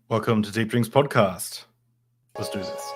Welcome to Deep Drinks Podcast. Let's do this.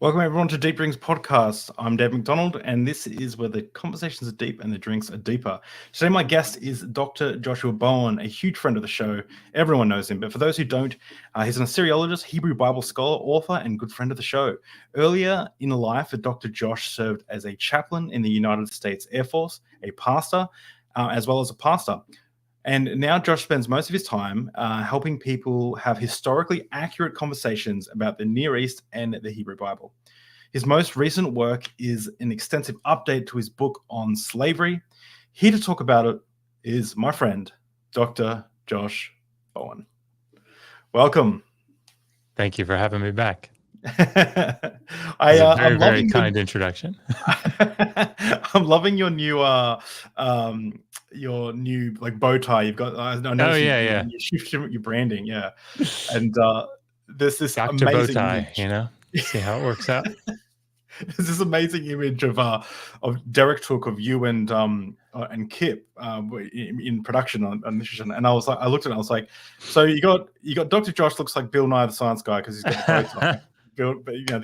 Welcome everyone to Deep Drinks Podcast. I'm Dave McDonald, and this is where the conversations are deep and the drinks are deeper. Today my guest is Dr. Joshua Bowen, a huge friend of the show. Everyone knows him, but for those who don't, he's an Assyriologist, Hebrew Bible scholar, author, and good friend of the show. Earlier in life, Dr. Josh served as a chaplain in the United States Air Force, a pastor, as well as a pastor. And now Josh spends most of his time helping people have historically accurate conversations about the Near East and the Hebrew Bible. His most recent work is an extensive update to his book on slavery. Here to talk about it is my friend, Dr. Josh Bowen. Welcome. Thank you for having me back. I'm very kind introduction. I'm loving your new like bow tie. You've got. I know. You shifted your branding, yeah. And there's this Dr. amazing bow tie. image. You know, see how it works out. There's this amazing image of Derek took of you and Kip in production on this, and I was like, I looked at it, I was like, so you got Dr. Josh looks like Bill Nye the Science Guy because he's got the bow tie. But you know,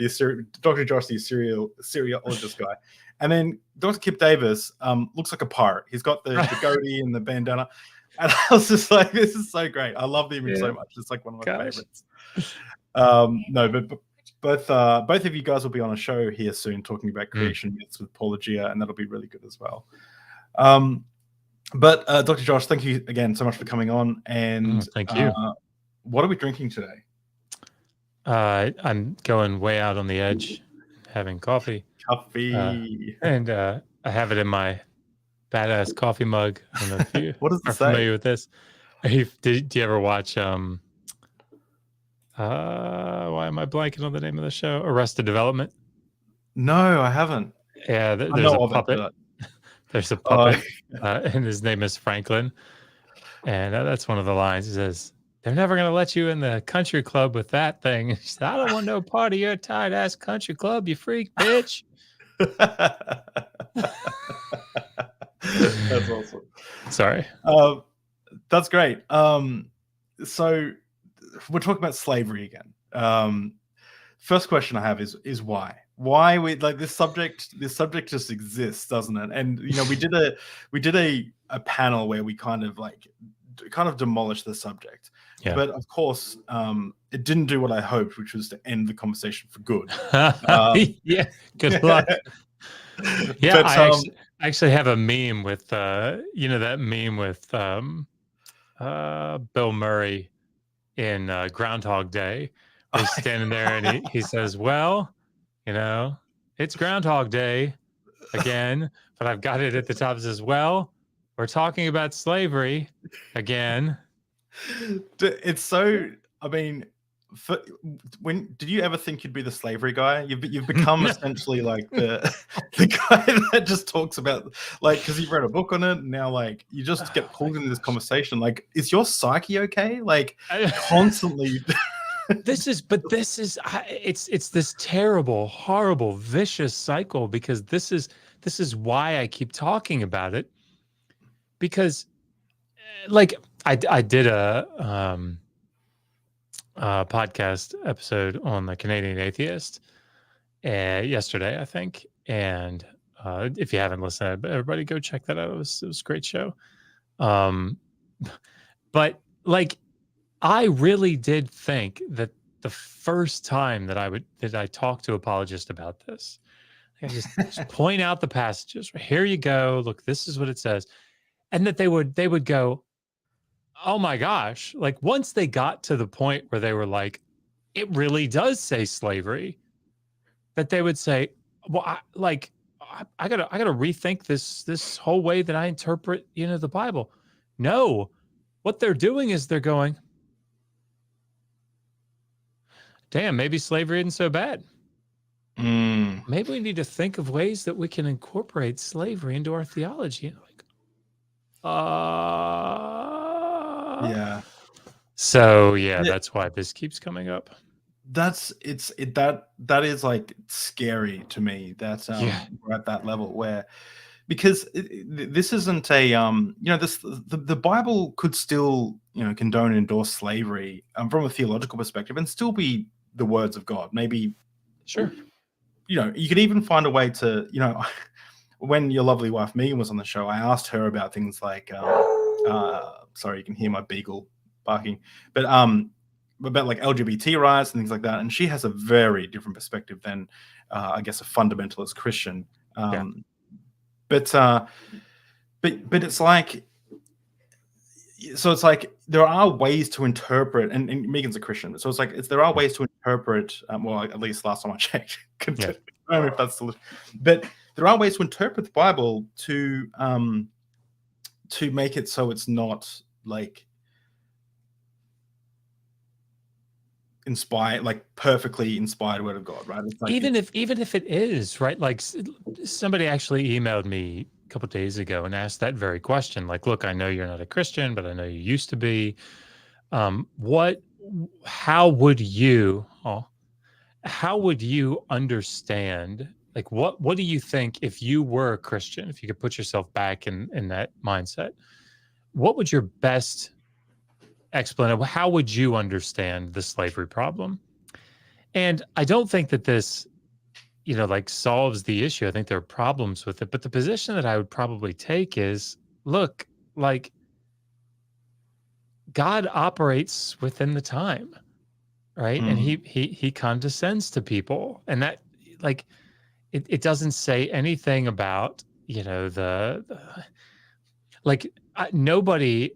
Dr. Josh, the Assyriologist guy, and then Dr. Kip Davis looks like a pirate. He's got the goatee and the bandana, and I was just like, this is so great. I love the image so much. It's like one of my favorites. Both of you guys will be on a show here soon talking about creation myths with Paula Gia, and that'll be really good as well. But Dr. Josh, thank you again so much for coming on. And thank you. What are we drinking today? I'm going way out on the edge, having coffee. And I have it in my badass coffee mug. I don't know if you what does are familiar with this. Did you ever watch why am I blanking on the name of the show? Arrested Development? No, I haven't. Yeah, there's a puppet. There's a puppet, and his name is Franklin. And that's one of the lines. He says, "They're never going to let you in the country club with that thing." He said, "I don't want no part of your tight-ass country club, you freak, bitch." That's awesome. Sorry. That's great. So we're talking about slavery again. First question I have is why? Why we like this subject? This subject just exists, doesn't it? And you know, we did a panel where we kind of demolished the subject. Yeah. But of course, it didn't do what I hoped, which was to end the conversation for good. Yeah, good luck. Yeah, but, I actually have a meme with that meme with Bill Murray in Groundhog Day. He's standing there and he says, "Well, you know, it's Groundhog Day again, but I've got it at the top. It says, well, we're talking about slavery again." It's so, I mean, when did you ever think you'd be the slavery guy? You've become essentially like the guy that just talks about, like, because you've read a book on it, and now like you just get pulled into this conversation. Like, is your psyche okay? Like, constantly. It's this terrible, horrible, vicious cycle, because this is why I keep talking about it, because like I did a podcast episode on the Canadian Atheist yesterday, I think, and if you haven't listened, everybody go check that out. It was a great show. But like, I really did think that the first time that I talk to apologists about this, I just point out the passages. Here you go. Look, this is what it says, and that they would go, "Oh my gosh!" Like, once they got to the point where they were like, "It really does say slavery," that they would say, "Well, I gotta rethink this whole way that I interpret the Bible." No, what they're doing is they're going, "Damn, maybe slavery isn't so bad." Maybe we need to think of ways that we can incorporate slavery into our theology. Like, Yeah. So yeah, that's why this keeps coming up. That is like scary to me that we're at that level where, because this isn't a the Bible could still condone and endorse slavery from a theological perspective and still be the words of God. Maybe sure, you could even find a way to when your lovely wife Megan was on the show, I asked her about things like sorry, you can hear my beagle barking, but about like LGBT rights and things like that, and she has a very different perspective than I guess a fundamentalist Christian. But it's like, so it's like there are ways to interpret, and Megan's a Christian, so it's like there are ways to interpret. Well, at least last time I checked, I don't know if that's still, but there are ways to interpret the Bible to make it so it's not like inspired, like perfectly inspired word of God, right? It's like even if it is, right? Like somebody actually emailed me a couple of days ago and asked that very question. Like, look, I know you're not a Christian, but I know you used to be. How would you understand? Like, what do you think if you were a Christian, if you could put yourself back in that mindset? What would your best explanation? How would you understand the slavery problem? And I don't think that this, like solves the issue. I think there are problems with it. But the position that I would probably take is, look, like God operates within the time, right? And he condescends to people. And that, like, it doesn't say anything about, nobody.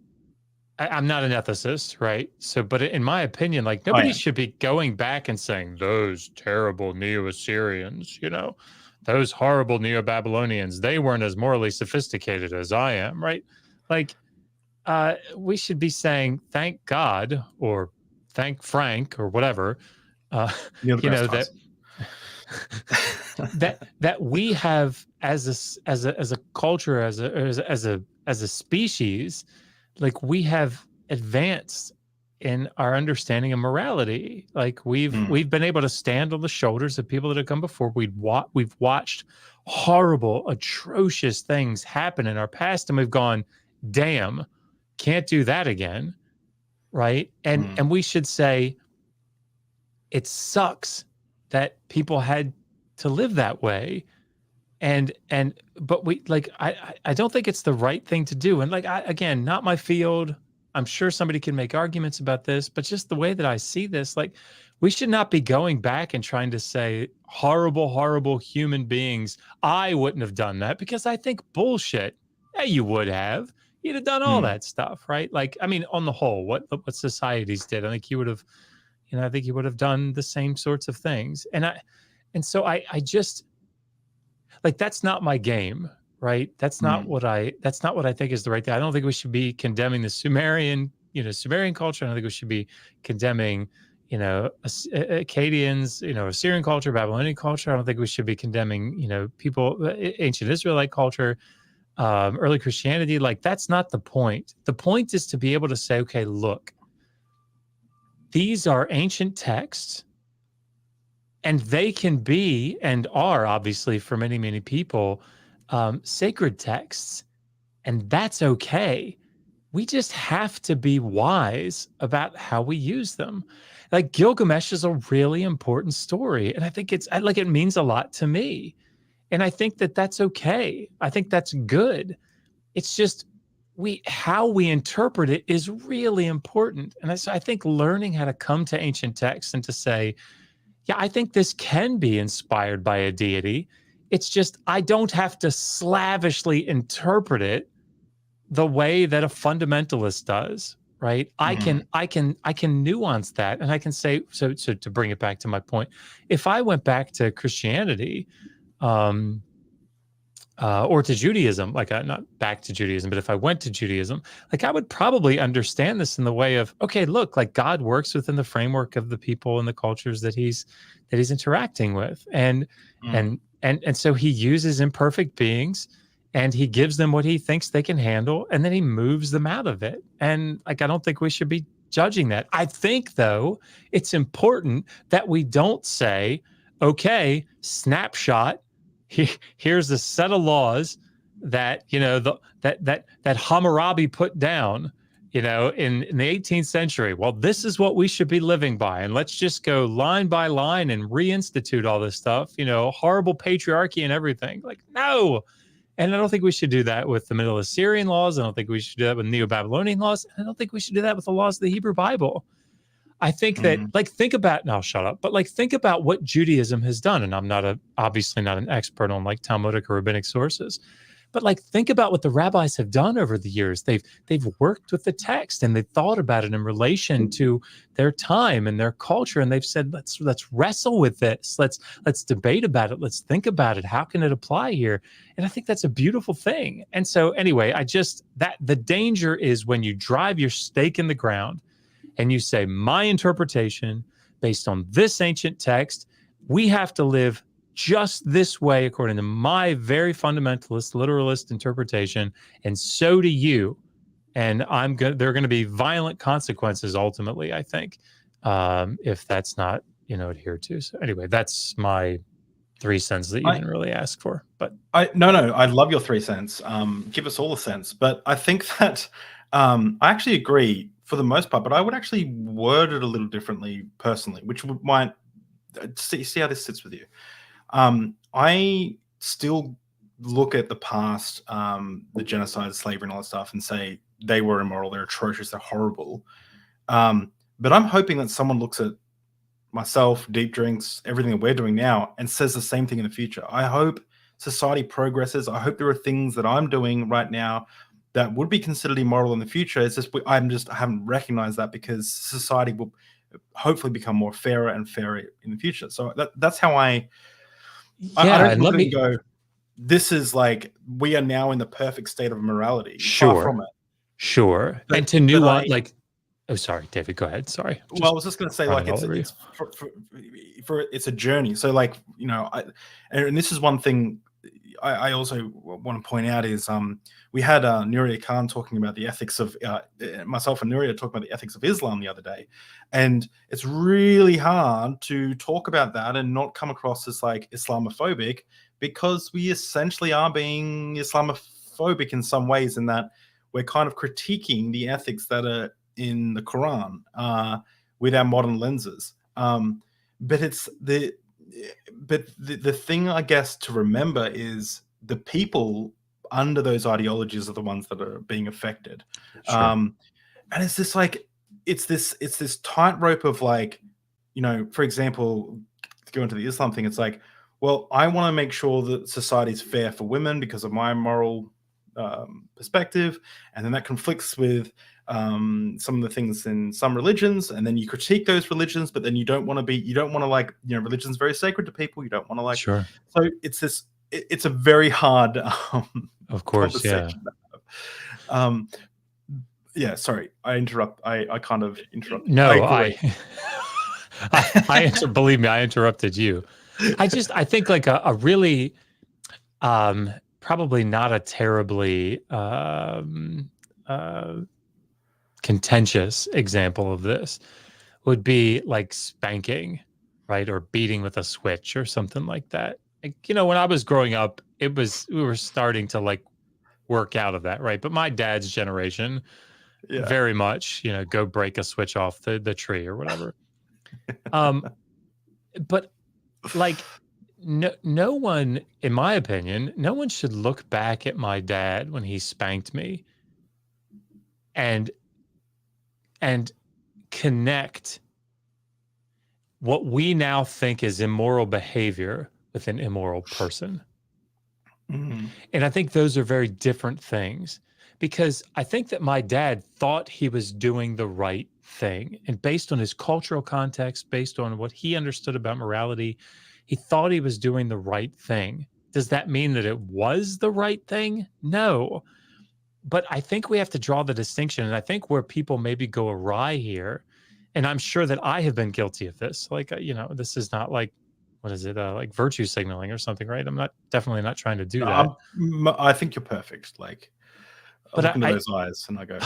I'm not an ethicist, right? So, but in my opinion, like nobody should be going back and saying those terrible Neo-Assyrians, those horrible Neo-Babylonians, they weren't as morally sophisticated as I am, right? Like, we should be saying thank God or thank Frank or whatever, that that we have as a culture, as a species. Like we have advanced in our understanding of morality. Like we've been able to stand on the shoulders of people that have come before. We've watched horrible, atrocious things happen in our past, and we've gone, damn, can't do that again. Right. And we should say it sucks that people had to live that way. But we like, I don't think it's the right thing to do. And like, again, not my field. I'm sure somebody can make arguments about this, but just the way that I see this, like we should not be going back and trying to say horrible, horrible human beings. I wouldn't have done that because I think bullshit. Yeah, you would have. You'd have done all that stuff, right? Like, I mean, on the whole, what societies did, I think you would have, I think you would have done the same sorts of things. And so I just, like, that's not my game, right? That's not what I think is the right thing. I don't think we should be condemning the Sumerian culture. I don't think we should be condemning, Akkadians, Assyrian culture, Babylonian culture. I don't think we should be condemning, people, ancient Israelite culture, early Christianity. Like, that's not the point. The point is to be able to say, okay, look, these are ancient texts. And they can be and are obviously for many, many people sacred texts. And that's okay. We just have to be wise about how we use them. Like Gilgamesh is a really important story. And I think it means a lot to me. And I think that that's okay. I think that's good. It's just how we interpret it is really important. And I think learning how to come to ancient texts and to say, yeah, I think this can be inspired by a deity. It's just I don't have to slavishly interpret it the way that a fundamentalist does, right? I can nuance that, and I can say, so to bring it back to my point, if I went back to Christianity, or to Judaism, like not back to Judaism, but if I went to Judaism, like I would probably understand this in the way of, okay, look, like God works within the framework of the people and the cultures that he's interacting with, and Mm. so he uses imperfect beings, and he gives them what he thinks they can handle, and then he moves them out of it. And like I don't think we should be judging that. I think though it's important that we don't say, okay, snapshot, here's a set of laws that that Hammurabi put down, in the 18th century. Well, this is what we should be living by, and let's just go line by line and reinstitute all this stuff. Horrible patriarchy and everything. Like, no. And I don't think we should do that with the Middle Assyrian laws. I don't think we should do that with Neo-Babylonian laws. I don't think we should do that with the laws of the Hebrew Bible. I think that, like, think about, now shut up, but like, think about what Judaism has done. And I'm obviously not an expert on like Talmudic or rabbinic sources, but like, think about what the rabbis have done over the years. They've worked with the text, and they've thought about it in relation to their time and their culture. And they've said, let's wrestle with this. Let's debate about it. Let's think about it. How can it apply here? And I think that's a beautiful thing. And so anyway, that the danger is when you drive your stake in the ground and you say, my interpretation based on this ancient text, we have to live just this way according to my very fundamentalist, literalist interpretation, and so do you. And there are going to be violent consequences ultimately, I think, if that's not adhered to. So anyway, that's my 3 cents that you didn't really ask for. But I love your 3 cents. Give us all a sense. But I think that I actually agree for the most part, but I would actually word it a little differently personally, which might see how this sits with you. I still look at the past, the genocide, slavery, and all that stuff, and say they were immoral, they're atrocious, they're horrible. But I'm hoping that someone looks at myself, Deep Drinks, everything that we're doing now, and says the same thing in the future. I hope society progresses. I hope there are things that I'm doing right now that would be considered immoral in the future. It's just I haven't recognized that, because society will hopefully become more fairer and fairer in the future. So that's how I don't look at it and go, this is like, we are now in the perfect state of morality. Far from it. Sure. But, and to nuance, like, oh, sorry, David, go ahead. Sorry. Well, I was just going to say, like, it's a journey. So, like, and this is one thing I also want to point out is we had Nuria Khan talking about the ethics of myself and Nuria talking about the ethics of Islam the other day, and it's really hard to talk about that and not come across as like Islamophobic, because we essentially are being Islamophobic in some ways, in that we're kind of critiquing the ethics that are in the Quran with our modern lenses. But it's the thing, I guess, to remember is the people under those ideologies are the ones that are being affected. Sure. And it's this like, it's this tightrope of like, for example, to go into the Islam thing, it's like, well, I want to make sure that society is fair for women because of my moral perspective, and then that conflicts with some of the things in some religions, and then you critique those religions, but then you don't want to like, religion's very sacred to people, you don't want to like, sure. So it's a very hard of course, yeah. Yeah, sorry, I kind of interrupted. No, I believe me, I interrupted you. I think like a really probably not a terribly contentious example of this would be like spanking, right? Or beating with a switch or something like that. Like, when I was growing up, we were starting to like work out of that, right? But my dad's generation, very much, go break a switch off the tree or whatever. But like, no one, in my opinion, no one should look back at my dad when he spanked me and connect what we now think is immoral behavior with an immoral person. Mm-hmm. And I think those are very different things, because I think that my dad thought he was doing the right thing. And based on his cultural context, based on what he understood about morality, he thought he was doing the right thing. Does that mean that it was the right thing? No. But I think we have to draw the distinction. And I think where people maybe go awry here, and I'm sure that I have been guilty of this. Like, this is not like, what is it? Like virtue signaling or something, right? I'm definitely not trying to do that. I think you're perfect. Like, I But look into those eyes and I go,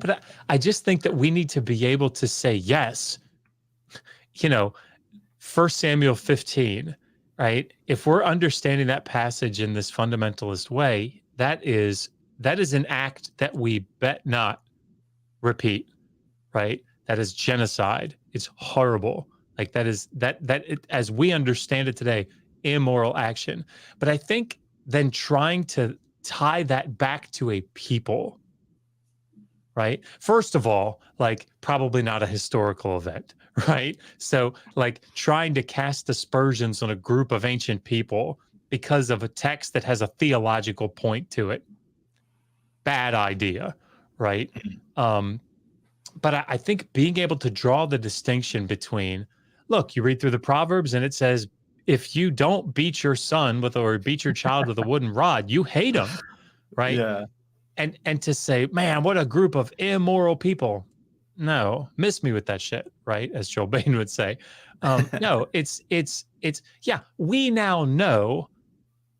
but I just think that we need to be able to say, yes, 1 Samuel 15, right? If we're understanding that passage in this fundamentalist way, that is an act that we bet not repeat, right? That is genocide. It's horrible. Like as we understand it today, immoral action. But I think then trying to tie that back to a people, right? First of all, like probably not a historical event, right? So like trying to cast aspersions on a group of ancient people because of a text that has a theological point to it. Bad idea, right? But I think being able to draw the distinction between, look, you read through the Proverbs and it says, if you don't beat your son or beat your child with a wooden rod, you hate him, right? yeah. And to say, man, what a group of immoral people. No, miss me with that shit, right? As Joel Bain would say. No, it's yeah, we now know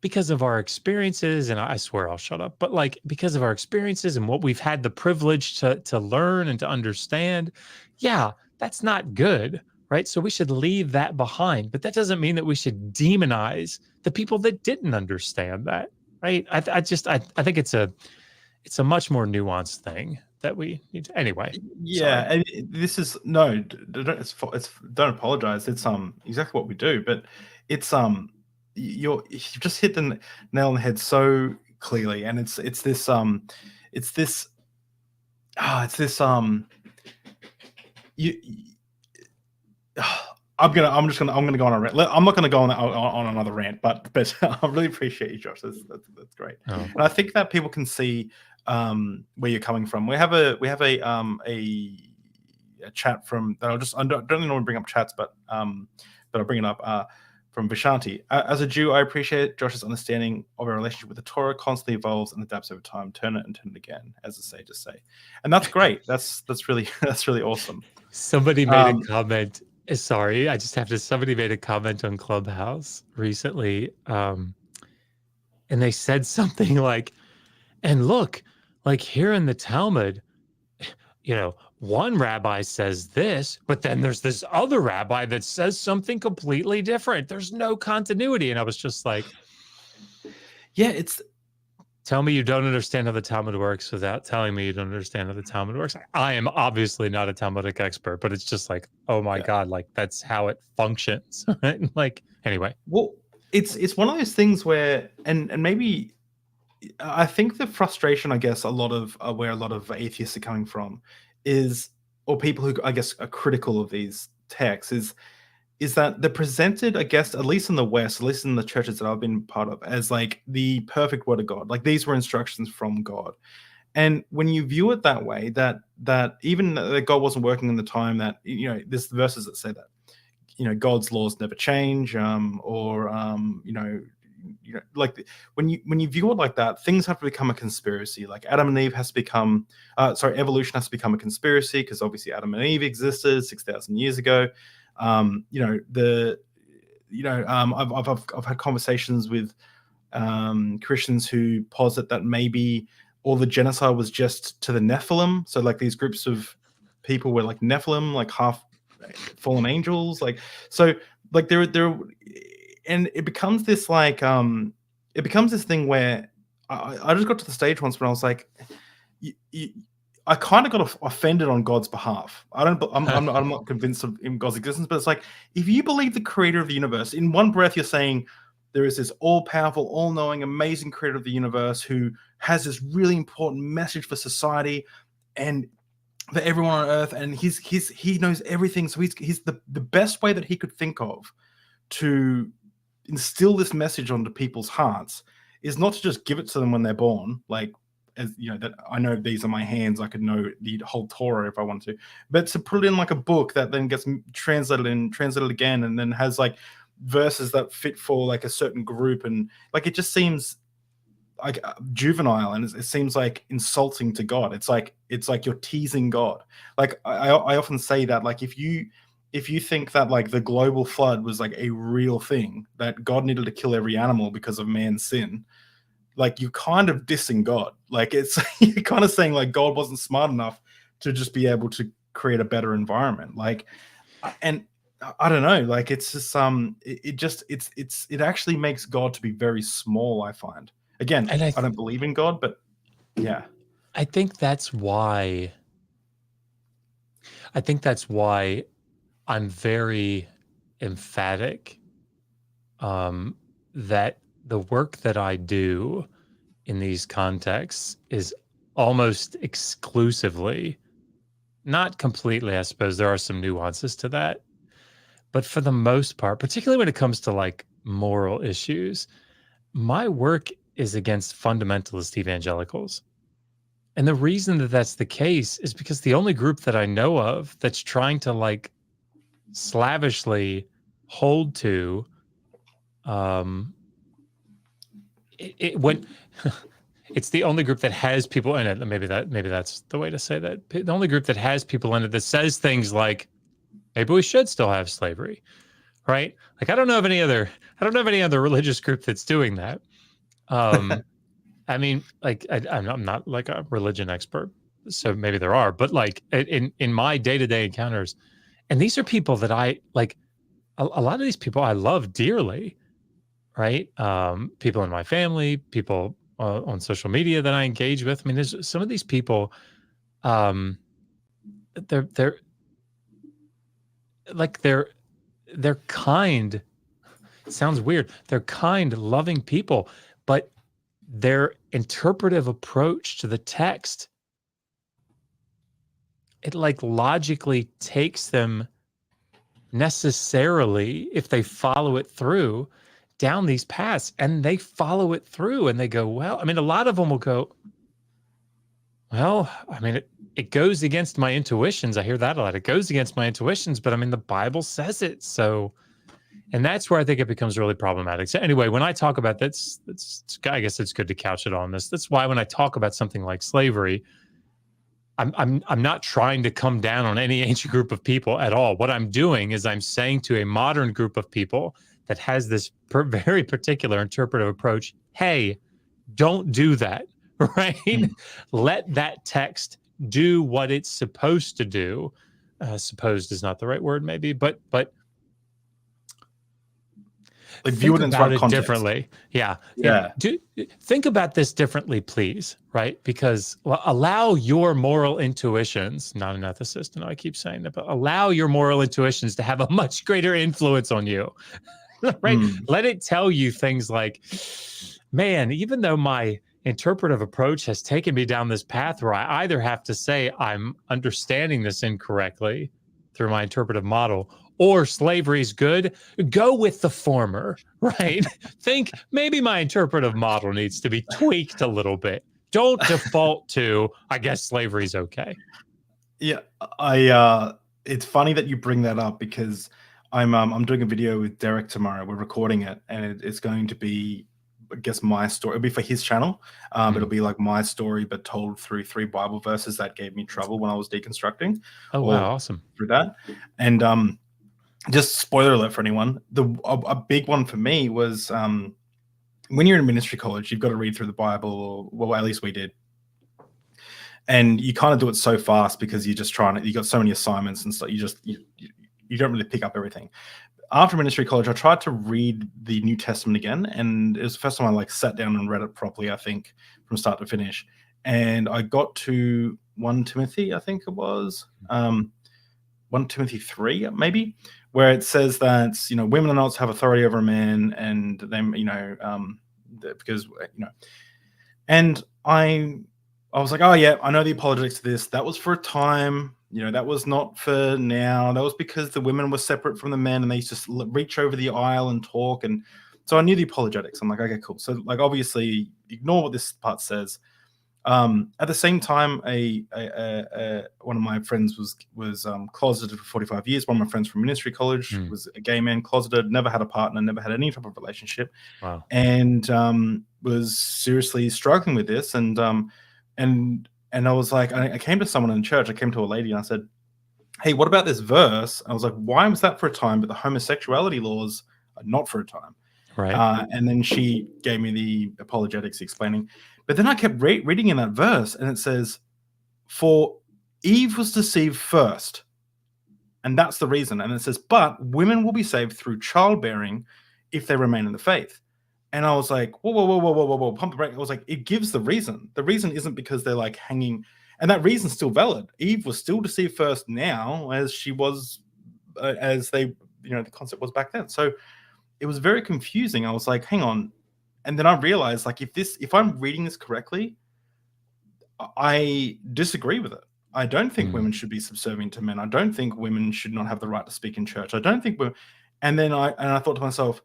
because of our experiences, and I swear I'll shut up, but like because of our experiences and what we've had the privilege to learn and to understand, yeah, that's not good, right? So we should leave that behind. But that doesn't mean that we should demonize the people that didn't understand that, right? I think it's a much more nuanced thing that we need to, anyway. Yeah, Sorry. and this is no, it's don't apologize. It's exactly what we do, but it's you just hit the nail on the head so clearly, and it's this you. I'm gonna go on a rant. I'm not gonna go on another rant, but I really appreciate you, Josh. That's great, and I think that people can see where you're coming from. We have a chat from that. I don't really normally bring up chats, but I'll bring it up from Vishanti. As a Jew, I appreciate Josh's understanding of our relationship with the Torah constantly evolves and adapts over time. Turn it and turn it again, as the sages say, and that's great. That's really awesome. Somebody made a comment. Sorry, I just have to. Somebody made a comment on Clubhouse recently, and they said something like, "And look, like here in the Talmud, one rabbi says this, but then there's this other rabbi that says something completely different. There's no continuity." And I was just like, yeah, tell me you don't understand how the Talmud works without telling me you don't understand how the Talmud works. I am obviously not a Talmudic expert, but it's just like, oh my God, like that's how it functions. Like, anyway. Well, it's one of those things where, and maybe I think the frustration, I guess, where a lot of atheists are coming from is, or people who I guess are critical of these texts is that they're presented, I guess, at least in the West, at least in the churches that I've been part of, as like the perfect word of God. Like these were instructions from God. And when you view it that way, that even that God wasn't working in the time that, there's verses that say that, God's laws never change, like when you view it like that, things have to become a conspiracy. Like Adam and Eve has to become, evolution has to become a conspiracy because obviously Adam and Eve existed 6,000 years ago. I've had conversations with Christians who posit that maybe all the genocide was just to the Nephilim. So like these groups of people were like Nephilim, like half fallen angels, like so like there and it becomes this like it becomes this thing where I just got to the stage once when I was like, I kind of got offended on God's behalf. I'm not convinced of God's existence, but it's like, if you believe the creator of the universe, in one breath you're saying there is this all-powerful, all-knowing, amazing creator of the universe who has this really important message for society and for everyone on earth, and he knows everything. So he's the best way that he could think of to instill this message onto people's hearts is not to just give it to them when they're born, like, as that I know these are my hands, I could know the whole Torah if I want to, but to put it in like a book that then gets translated again and then has like verses that fit for like a certain group, and like it just seems like juvenile, and it seems like insulting to God. It's like you're teasing God. Like I often say that, like if you think that like the global flood was like a real thing, that God needed to kill every animal because of man's sin, like you're kind of dissing God. Like it's you're kind of saying like God wasn't smart enough to just be able to create a better environment. Like, and I don't know, like it's just it actually makes God to be very small, I find. Again, And I don't believe in God, but yeah. I think that's why I'm very emphatic that the work that I do in these contexts is almost exclusively, not completely, I suppose there are some nuances to that, but for the most part, particularly when it comes to like moral issues, my work is against fundamentalist evangelicals. And the reason that that's the case is because the only group that I know of that's trying to like slavishly hold to when it's the only group that has people in it. Maybe that's the way to say that. The only group that has people in it that says things like, maybe we should still have slavery, right? Like I don't know of any other religious group that's doing that. I mean, like I'm not like a religion expert, so maybe there are, but like in my day-to-day encounters, and these are people that I like. A lot of these people I love dearly, right? People in my family, people on social media that I engage with. I mean, there's some of these people. They're like they're kind. It sounds weird. They're kind, loving people, but their interpretive approach to the text, it like logically takes them necessarily, if they follow it through, down these paths, and they follow it through and they go, well, I mean, a lot of them will go, well, I mean, it goes against my intuitions. I hear that a lot. It goes against my intuitions, but I mean, the Bible says it. So, and that's where I think it becomes really problematic. So anyway, when I talk about that's I guess it's good to couch it on this. That's why when I talk about something like slavery, I'm not trying to come down on any ancient group of people at all. What I'm doing is I'm saying to a modern group of people that has this very particular interpretive approach, hey, don't do that, right? Let that text do what it's supposed to do. Supposed is not the right word, maybe, but like view it in its right context. Differently. Yeah. Think about this differently, please. Right? Because allow your moral intuitions, not an ethicist, and I keep saying that, but allow your moral intuitions to have a much greater influence on you. Right? Let it tell you things like, man, even though my interpretive approach has taken me down this path where I either have to say I'm understanding this incorrectly through my interpretive model, or slavery is good, go with the former, right? Think maybe my interpretive model needs to be tweaked a little bit. Don't default to, I guess slavery is okay. Yeah, it's funny that you bring that up because I'm doing a video with Derek tomorrow. We're recording it, and it's going to be, I guess, my story. It'll be for his channel. It'll be like my story, but told through 3 Bible verses that gave me trouble when I was deconstructing. Oh, wow, awesome. Through that. And just spoiler alert for anyone, a big one for me was when you're in ministry college, you've got to read through the Bible, or well, at least we did. And you kind of do it so fast because you're just you got so many assignments and stuff. You don't really pick up everything. After ministry college, I tried to read the New Testament again, and it was the first time I like sat down and read it properly, I think, from start to finish. And I got to 1 Timothy, I think it was, 1 Timothy 3, maybe, where it says that, women are not to have authority over a man, and them, because, and I was like, oh yeah, I know the apologetics to this. That was for a time, that was not for now. That was because the women were separate from the men, and they used to reach over the aisle and talk. And so I knew the apologetics. I'm like, okay, cool. So like, obviously ignore what this part says. At the same time, one of my friends was closeted for 45 years. One of my friends from ministry college was a gay man, closeted, never had a partner, never had any type of relationship, and was seriously struggling with this. And I was like, I came to someone in church. I came to a lady and I said, "Hey, what about this verse?" I was like, "Why was that for a time, but the homosexuality laws are not for a time?" Right. And then she gave me the apologetics explaining. But then I kept reading in that verse, and it says, "For Eve was deceived first, and that's the reason." And it says, "But women will be saved through childbearing if they remain in the faith." And I was like, whoa, whoa, whoa, whoa, whoa, whoa, whoa, pump the brake. I was like, it gives the reason. The reason isn't because they're like hanging, and that reason's still valid. Eve was still deceived first now, as she was, as they, the concept was back then. So it was very confusing. I was like, hang on. And then I realized, like, if I'm reading this correctly, I disagree with it. I don't think women should be subservient to men. I don't think women should not have the right to speak in church. I don't think and then I thought to myself,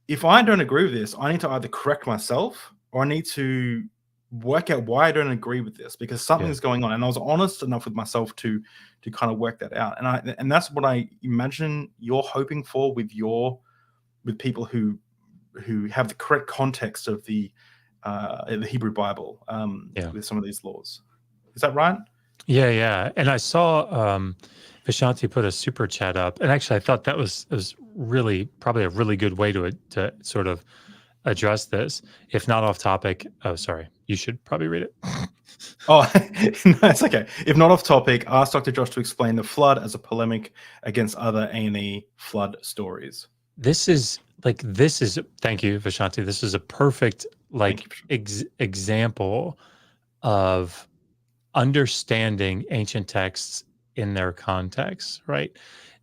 if I don't agree with this, I need to either correct myself or I need to work out why I don't agree with this, because something's going on. And I was honest enough with myself to kind of work that out. And that's what I imagine you're hoping for with people who have the correct context of the Hebrew Bible with some of these laws. Is that right? Yeah. And I saw Vishanti put a super chat up, and actually I thought that was really probably a really good way to sort of address this, if not off topic. Oh, sorry, you should probably read it. Oh, no, it's okay. If not off topic, ask Dr. Josh to explain the flood as a polemic against other A&E flood stories. This is thank you, Vishanti. This is a perfect example of understanding ancient texts in their context, right?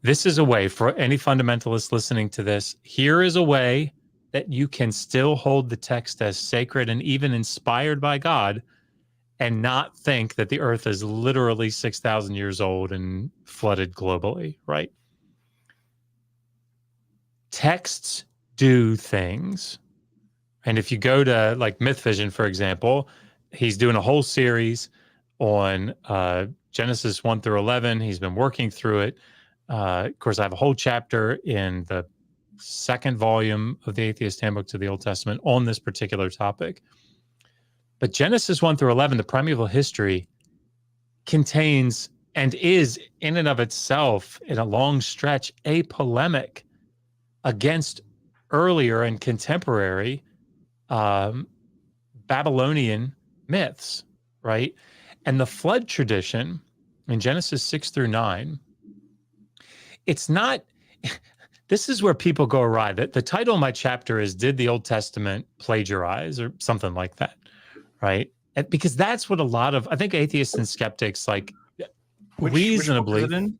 This is a way for any fundamentalist listening to this. Here is a way that you can still hold the text as sacred and even inspired by God and not think that the earth is literally 6,000 years old and flooded globally, right? Texts do things. And if you go to like Myth Vision, for example, he's doing a whole series on Genesis 1 through 11. He's been working through it. Of course, I have a whole chapter in the second volume of the Atheist Handbook to the Old Testament on this particular topic. But Genesis 1 through 11, the primeval history, contains and is in and of itself, in a long stretch, a polemic against earlier and contemporary Babylonian myths, right? And the flood tradition in Genesis 6 through 9, it's not, this is where people go awry. The title of my chapter is "Did the Old Testament Plagiarize?" or something like that, right? And because that's what a lot of, I think, atheists and skeptics reasonably. Which book is it in?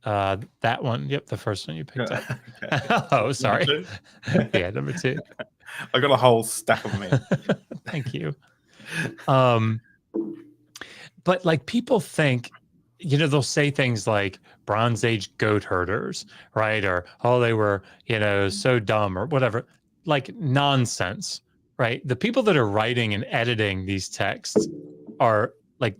That one. Yep, the first one you picked up. Okay. Oh, sorry. Yeah, number 2. I got a whole stack of them. Thank you. But like people think, they'll say things like Bronze Age goat herders, right? Or, oh, they were, so dumb or whatever, like nonsense, right? The people that are writing and editing these texts are like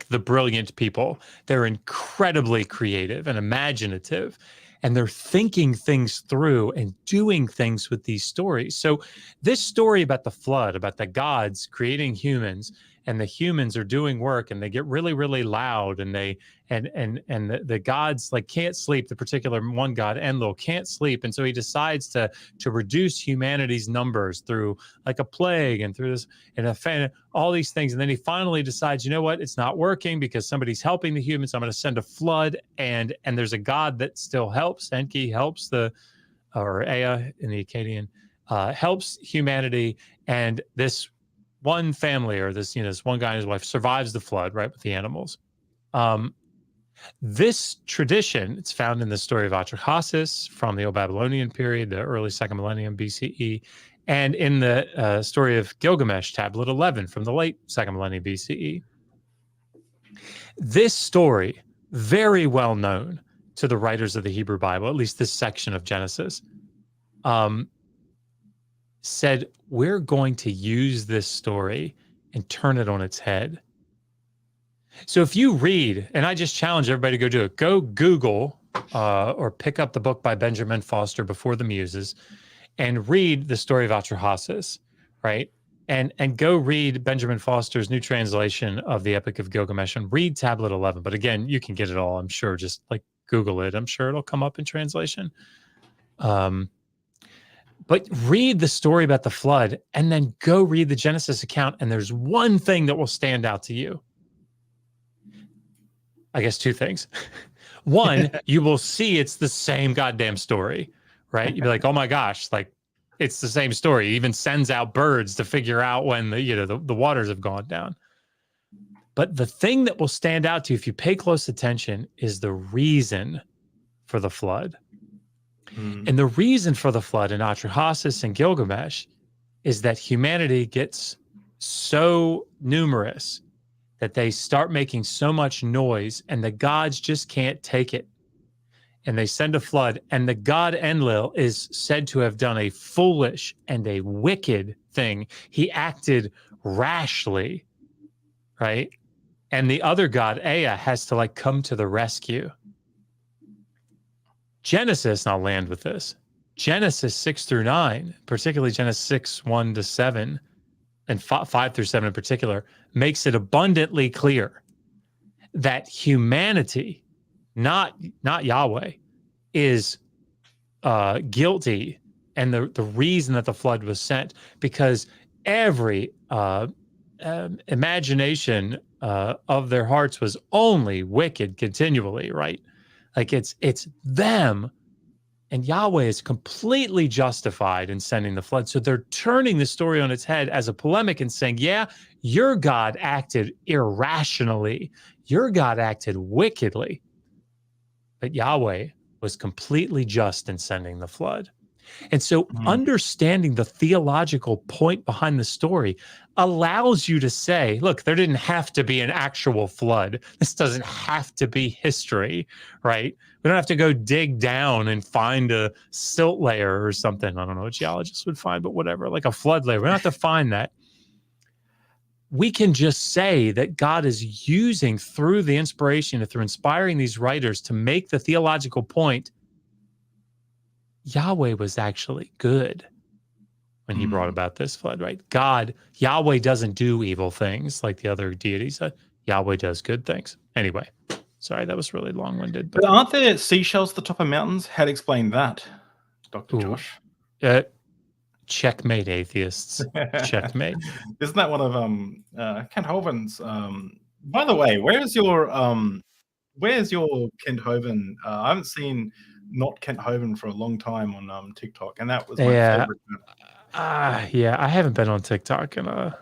the brilliant people. They're incredibly creative and imaginative, and they're thinking things through and doing things with these stories. So this story about the flood, about the gods creating humans, and the humans are doing work, and they get really, really loud, and they the gods can't sleep. The particular one god, Enlil, can't sleep, and so he decides to reduce humanity's numbers through like a plague and through this and all these things. And then he finally decides, you know what, it's not working because somebody's helping the humans. I'm going to send a flood, and there's a god that still helps. Enki helps or Ea in the Akkadian helps humanity, and this one family, or this one guy and his wife, survives the flood, right, with the animals. This tradition, it's found in the story of Atrahasis from the Old Babylonian period, the early 2nd millennium BCE, and in the story of Gilgamesh, tablet 11 from the late 2nd millennium BCE. This story, very well known to the writers of the Hebrew Bible, at least this section of Genesis, said, we're going to use this story and turn it on its head. So if you read, and I just challenge everybody to go do it, go Google or pick up the book by Benjamin Foster, Before the Muses, and read the story of Atrahasis, right? And go read Benjamin Foster's new translation of the Epic of Gilgamesh and read Tablet 11. But again, you can get it all, I'm sure. Just like Google it. I'm sure it'll come up in translation. But read the story about the flood and then go read the Genesis account. And there's one thing that will stand out to you. I guess two things. One, you will see it's the same goddamn story, right? You'd be like, oh my gosh, like it's the same story. It even sends out birds to figure out when the waters have gone down. But the thing that will stand out to you if you pay close attention is the reason for the flood. And the reason for the flood in Atrahasis and Gilgamesh is that humanity gets so numerous that they start making so much noise and the gods just can't take it. And they send a flood, and the god Enlil is said to have done a foolish and a wicked thing. He acted rashly, right? And the other god, Ea, has to like come to the rescue. Genesis, and I'll land with this, Genesis 6 through 9, particularly Genesis 6, 1 to 7, and 5 through 7 in particular, makes it abundantly clear that humanity, not Yahweh, is guilty, and the reason that the flood was sent, because every imagination of their hearts was only wicked continually, right? Like it's them, and Yahweh is completely justified in sending the flood. So they're turning the story on its head as a polemic and saying, yeah, your God acted irrationally. Your God acted wickedly. But Yahweh was completely just in sending the flood. And so understanding the theological point behind the story allows you to say, look, there didn't have to be an actual flood. This doesn't have to be history, right? We don't have to go dig down and find a silt layer or something. I don't know what geologists would find, but whatever, like a flood layer. We don't have to find that. We can just say that God is using through the inspiration, through inspiring these writers to make the theological point. Yahweh was actually good when he brought about this flood, right? Yahweh doesn't do evil things like the other deities. Yahweh does good things. Anyway, sorry, that was really long-winded. But aren't there seashells at the top of mountains? How to explain that, Dr. Josh? Checkmate, atheists. Checkmate. Isn't that one of Kent Hovind's? By the way, where's your Kent Hovind? I haven't seen not Kent Hovind for a long time on TikTok, and that was my favorite. Yeah, I haven't been on TikTok in a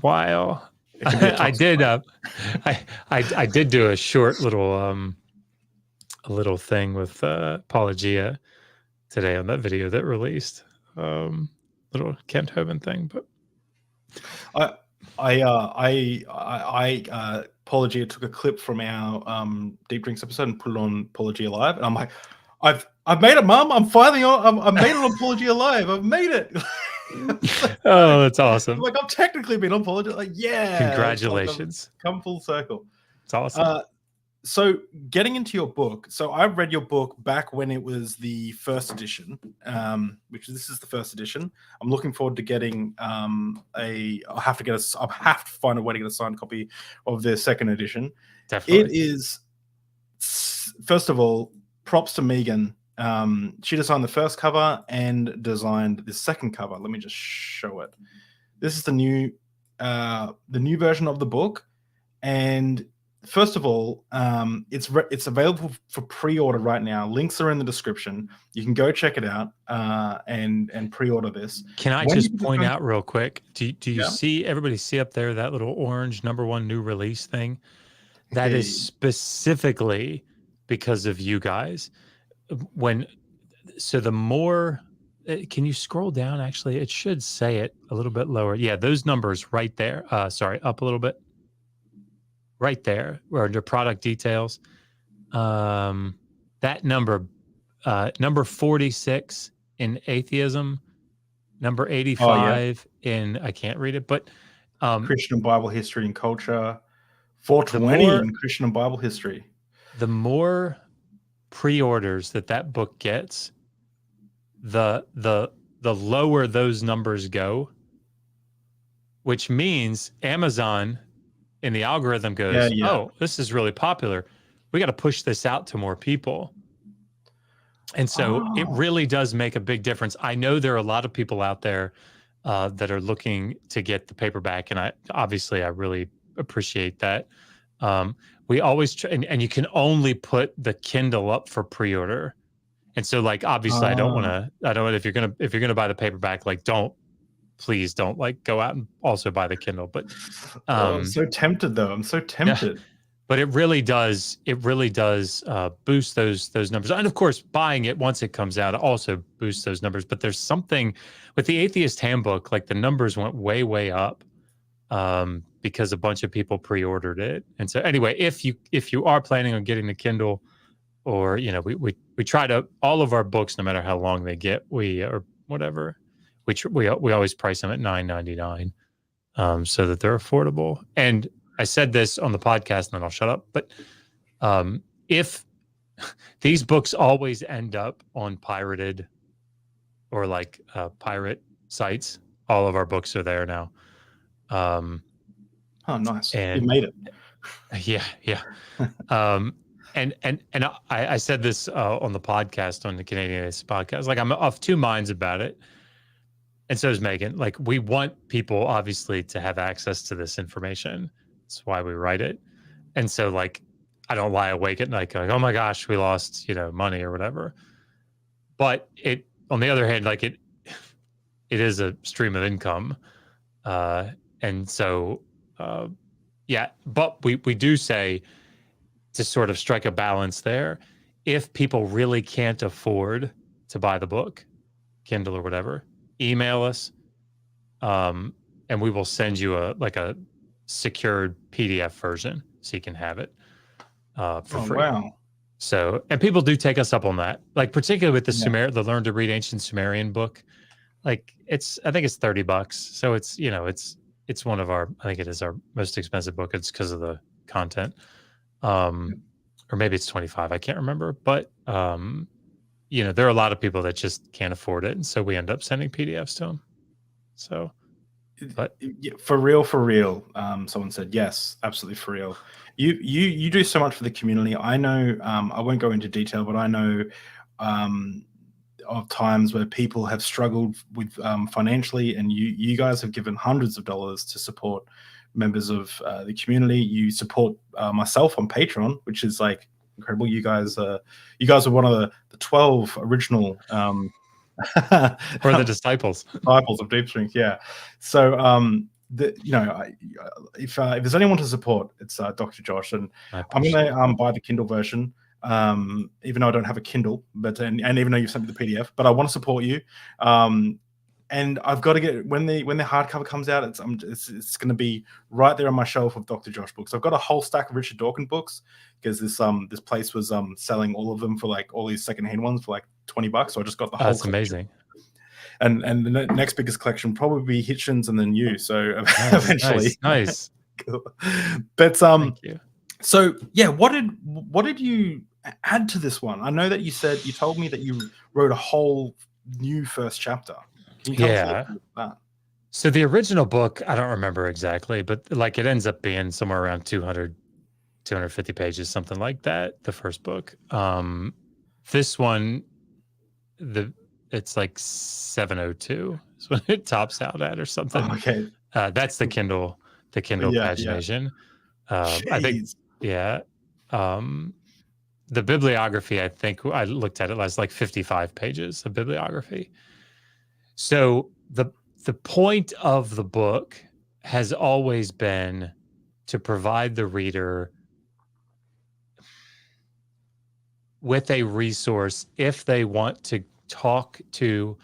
while. I did I did do a short little thing with Apologia today on that video that released, little Kent Hovind thing. But Apologia took a clip from our Deep Drinks episode and put it on Apologia Live, and I'm like, I've made it, Mum. I'm finally on. I've made it on Apologia Live. I've made it. Oh, that's awesome! Like I've technically been on Apologia. Like, yeah, congratulations! Like come full circle. It's awesome. So getting into your book, so I read your book back when it was the first edition, this is the first edition. I'm looking forward to getting I'll have to find a way to get a signed copy of the second edition. Definitely. It is, first of all, props to Megan. She designed the first cover and designed the second cover. Let me just show it. This is the new version of the book, and first of all, it's available for pre-order right now. Links are in the description. You can go check it out and pre-order this. Can I just point out real quick? Do you see, everybody see up there that little orange #1 new release thing? That is specifically because of you guys. The more, can you scroll down? Actually, it should say it a little bit lower. Yeah, those numbers right there. Sorry, up a little bit. Right there, or under product details, that number 46 in atheism, number 85 in, I can't read it, but Christian Bible history and culture, the 420 more in Christian and Bible history. the more pre-orders that book gets, the lower those numbers go, which means Amazon in the algorithm goes, Yeah. oh, this is really popular. We got to push this out to more people. And so it Oh. really does make a big difference. I know there are a lot of people out there that are looking to get the paperback, and I really appreciate that. We always try, and you can only put the Kindle up for pre-order. And so, like, obviously, I don't want to. If you're gonna buy the paperback, like, please don't like go out and also buy the Kindle. But I'm so tempted though. I'm so tempted. Yeah, but it really does boost those numbers, and of course, buying it once it comes out also boosts those numbers. But there's something with the Atheist Handbook, like the numbers went way up because a bunch of people pre-ordered it. And so anyway, if you are planning on getting the Kindle, or we try to, all of our books, no matter how long they get, or whatever, we always price them at $9.99 so that they're affordable. And I said this on the podcast, and then I'll shut up. But if these books always end up on pirated or like pirate sites, all of our books are there now. Oh, nice! And you made it. Yeah. And I said this on the podcast, on the Canadian Atheist podcast. Like, I'm of two minds about it, and so is Megan. Like, we want people obviously to have access to this information. That's why we write it. And so, like, I don't lie awake at night going, oh my gosh, we lost, money or whatever. But on the other hand, like, it is a stream of income. And so, yeah, but we do say to sort of strike a balance there. If people really can't afford to buy the book, Kindle or whatever, email us, and we will send you a secured PDF version so you can have it for free. Wow. So, and people do take us up on that, like particularly with the Learn to Read Ancient Sumerian book. Like, I think it's $30. So it's one of I think it is our most expensive book. It's because of the content. Or maybe it's 25. I can't remember, but there are a lot of people that just can't afford it, and so we end up sending PDFs to them. So, but for real, someone said yes, absolutely for real. You do so much for the community. I know. I won't go into detail, but I know of times where people have struggled with financially, and you guys have given hundreds of dollars to support members of the community. You support myself on Patreon, which is like incredible. You guys are one of the 12 original or the disciples of Deep Strings. Yeah. So if there's anyone to support, it's Dr. Josh, and I'm gonna buy the Kindle version. Even though I don't have a Kindle, but and even though you've sent me the PDF, but I want to support you. And I've got to get, when the hardcover comes out, it's going to be right there on my shelf of Dr. Josh books. I've got a whole stack of Richard Dawkins books because this place was selling all of them for like all these secondhand ones for like $20. So I just got the whole. That's amazing. And the next biggest collection probably be Hitchens and then you. So eventually, nice. But Thank you. So yeah, what did you add to this one? I know that you told me that you wrote a whole new first chapter. Yeah. So the original book, I don't remember exactly, but like it ends up being somewhere around 200, 250 pages, something like that. The first book. This one, it's like 702 is what it tops out at or something. Oh, okay. That's the Kindle pagination. I think, yeah. The bibliography, I think I looked at it as like 55 pages of bibliography. So the point of the book has always been to provide the reader with a resource if they want to talk to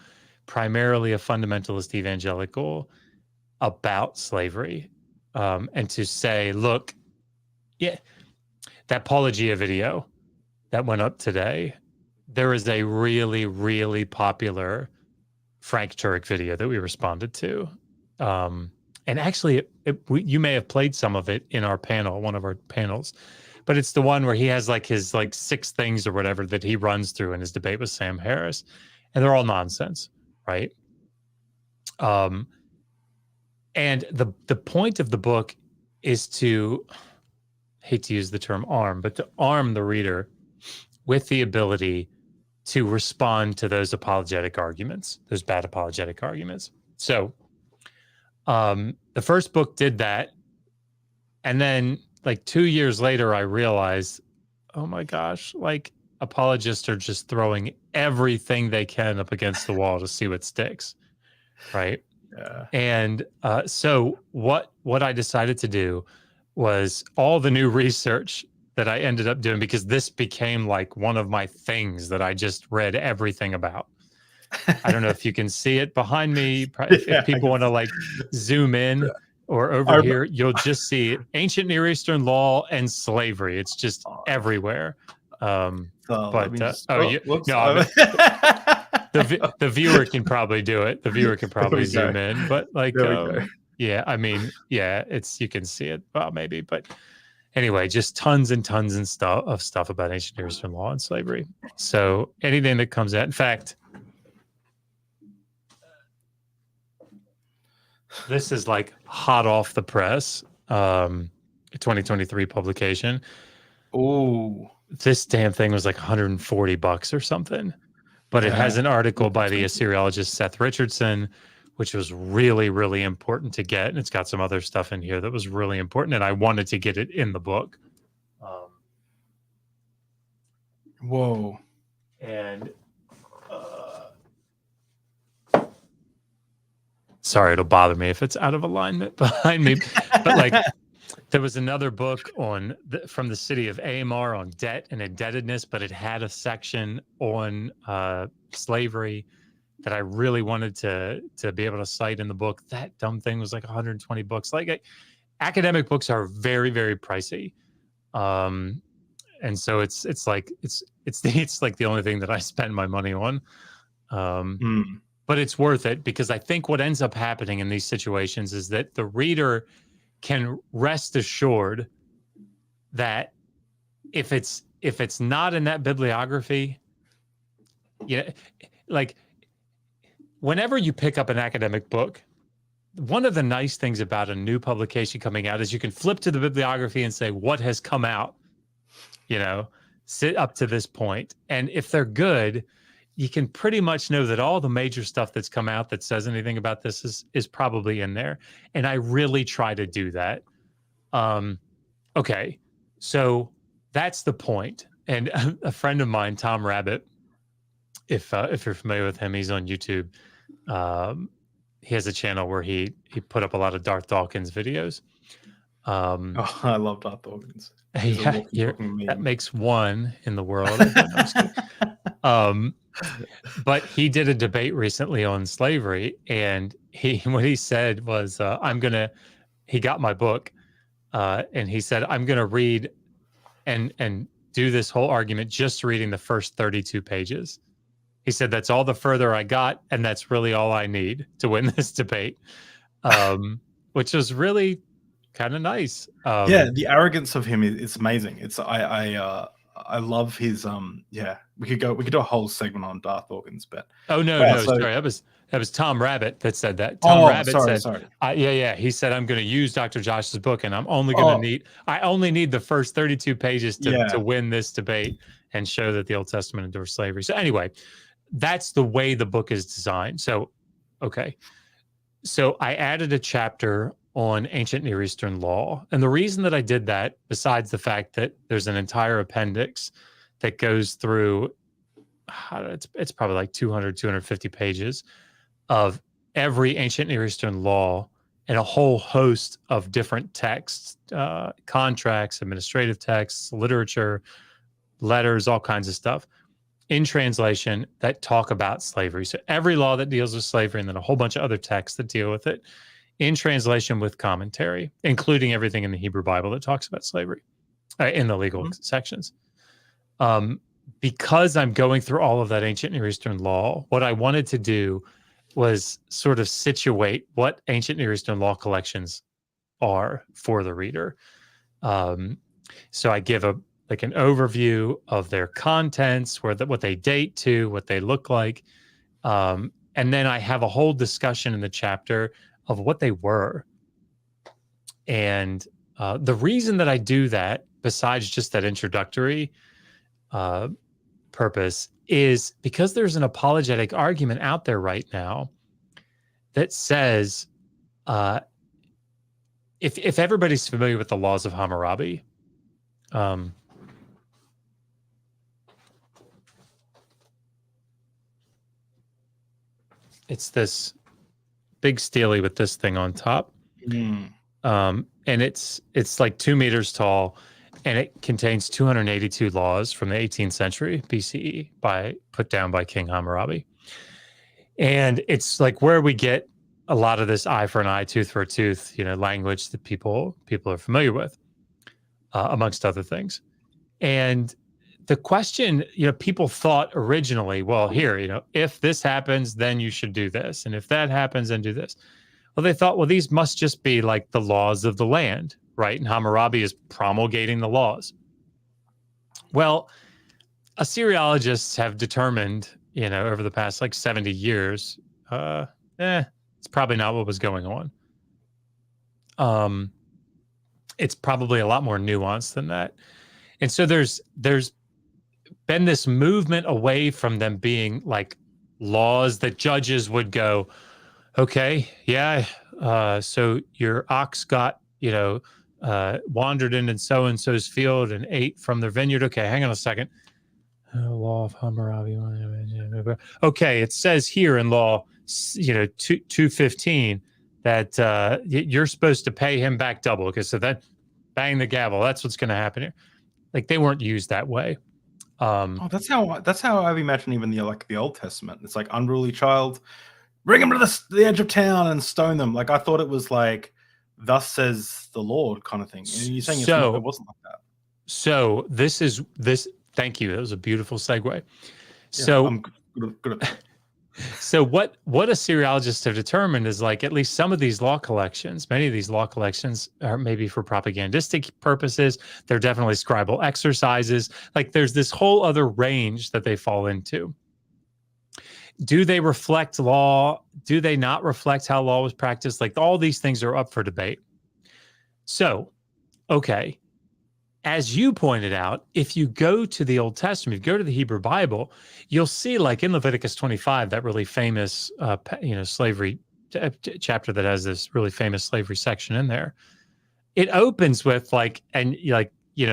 primarily a fundamentalist evangelical about slavery, and to say, look, yeah, that Paulogia video that went up today, there is a really, really popular Frank Turek video that we responded to. And actually, you may have played some of it in our panel, one of our panels, but it's the one where he has like his like 6 things or whatever that he runs through in his debate with Sam Harris, and they're all nonsense, right? And the point of the book is to, hate to use the term arm, but to arm the reader with the ability to respond to those apologetic arguments, those bad apologetic arguments. So the first book did that. And then like 2 years later, I realized, oh my gosh, like apologists are just throwing everything they can up against the wall to see what sticks. Right. Yeah. And so what I decided to do was all the new research that I ended up doing, because this became like one of my things that I just read everything about. I don't know if you can see it behind me. If people want to like zoom in or over here, you'll just see ancient Near Eastern law and slavery. It's just everywhere. The viewer can probably do it. The viewer can probably zoom in, but like, yeah, I mean, yeah, you can see it. Well, maybe, but anyway, just tons and tons of stuff about ancient Near Eastern law and slavery. So anything that comes out, in fact, this is like hot off the press, 2023 publication. Oh, this damn thing was like $140 or something. But it has an article by the Assyriologist Seth Richardson, which was really, really important to get. And it's got some other stuff in here that was really important. And I wanted to get it in the book. Whoa. And sorry, it'll bother me if it's out of alignment behind me. But like, there was another book from the city of Amar on debt and indebtedness, but it had a section on slavery that I really wanted to be able to cite in the book. That dumb thing was like $120. Like academic books are very, very pricey, and so it's like the only thing that I spend my money on. But it's worth it, because I think what ends up happening in these situations is that the reader can rest assured that if it's not in that bibliography, like whenever you pick up an academic book, one of the nice things about a new publication coming out is you can flip to the bibliography and say what has come out, sit up to this point. And if they're good, you can pretty much know that all the major stuff that's come out that says anything about this is probably in there. And I really try to do that. Okay, so that's the point. And a friend of mine, Tom Rabbit, if you're familiar with him, he's on YouTube. He has a channel where he put up a lot of Darth Dawkins videos. I love Darth Dawkins. That makes one in the world. But he did a debate recently on slavery, and what he said was, he got my book, and he said, I'm going to read and do this whole argument just reading the first 32 pages. He said, that's all the further I got, and that's really all I need to win this debate, which was really kind of nice. The arrogance of him is amazing. I love his we could do a whole segment on Darth Dawkins, but sorry, that was Tom Rabbit that said that. Tom Rabbit said he said, I'm going to use Dr. Josh's book, and I'm only going to I only need the first 32 pages to win this debate and show that the Old Testament endorsed slavery. So anyway, that's the way the book is designed. So I added a chapter on ancient Near Eastern law. And the reason that I did that, besides the fact that there's an entire appendix that goes through, it's probably like 250 pages of every ancient Near Eastern law and a whole host of different texts, contracts, administrative texts, literature, letters, all kinds of stuff in translation that talk about slavery. So every law that deals with slavery, and then a whole bunch of other texts that deal with it, in translation with commentary, including everything in the Hebrew Bible that talks about slavery in the legal sections. Because I'm going through all of that ancient Near Eastern law, what I wanted to do was sort of situate what ancient Near Eastern law collections are for the reader. So I give an overview of their contents, what they date to, what they look like, and then I have a whole discussion in the chapter of what they were. And the reason that I do that, besides just that introductory purpose, is because there's an apologetic argument out there right now that says, if everybody's familiar with the laws of Hammurabi, it's this big steely with this thing on top. And it's like 2 meters tall, and it contains 282 laws from the 18th century BCE put down by King Hammurabi. And it's like where we get a lot of this eye for an eye, tooth for a tooth, language that people are familiar with, amongst other things. And the question, people thought originally, well, here, if this happens, then you should do this. And if that happens, then do this. Well, they thought, well, these must just be like the laws of the land, right? And Hammurabi is promulgating the laws. Well, Assyriologists have determined, over the past 70 years, it's probably not what was going on. It's probably a lot more nuanced than that. And so there's been this movement away from them being like laws that judges would go, okay, yeah, so your ox got, wandered in so-and-so's field and ate from their vineyard. Okay, hang on a second. Law of Hammurabi. Okay, it says here in law, 215 that you're supposed to pay him back double. Okay, so that, bang the gavel. That's what's going to happen here. Like, they weren't used that way. That's how I've imagined even the Old Testament. It's like unruly child, bring them to the edge of town and stone them. Like, I thought it was like, thus says the Lord kind of thing. And you're saying it wasn't like that. So this. Thank you. That was a beautiful segue. Yeah, so I'm good at that. So what Assyriologists have determined is, like, at least some of these law collections, many of these law collections are maybe for propagandistic purposes. They're definitely scribal exercises. Like, there's this whole other range that they fall into. Do they reflect law? Do they not reflect how law was practiced? Like, all these things are up for debate. So, okay. As you pointed out, if you go to the Old Testament, if you go to the Hebrew Bible, you'll see, like in Leviticus 25, that really famous, slavery chapter that has this really famous slavery section in there. It opens with the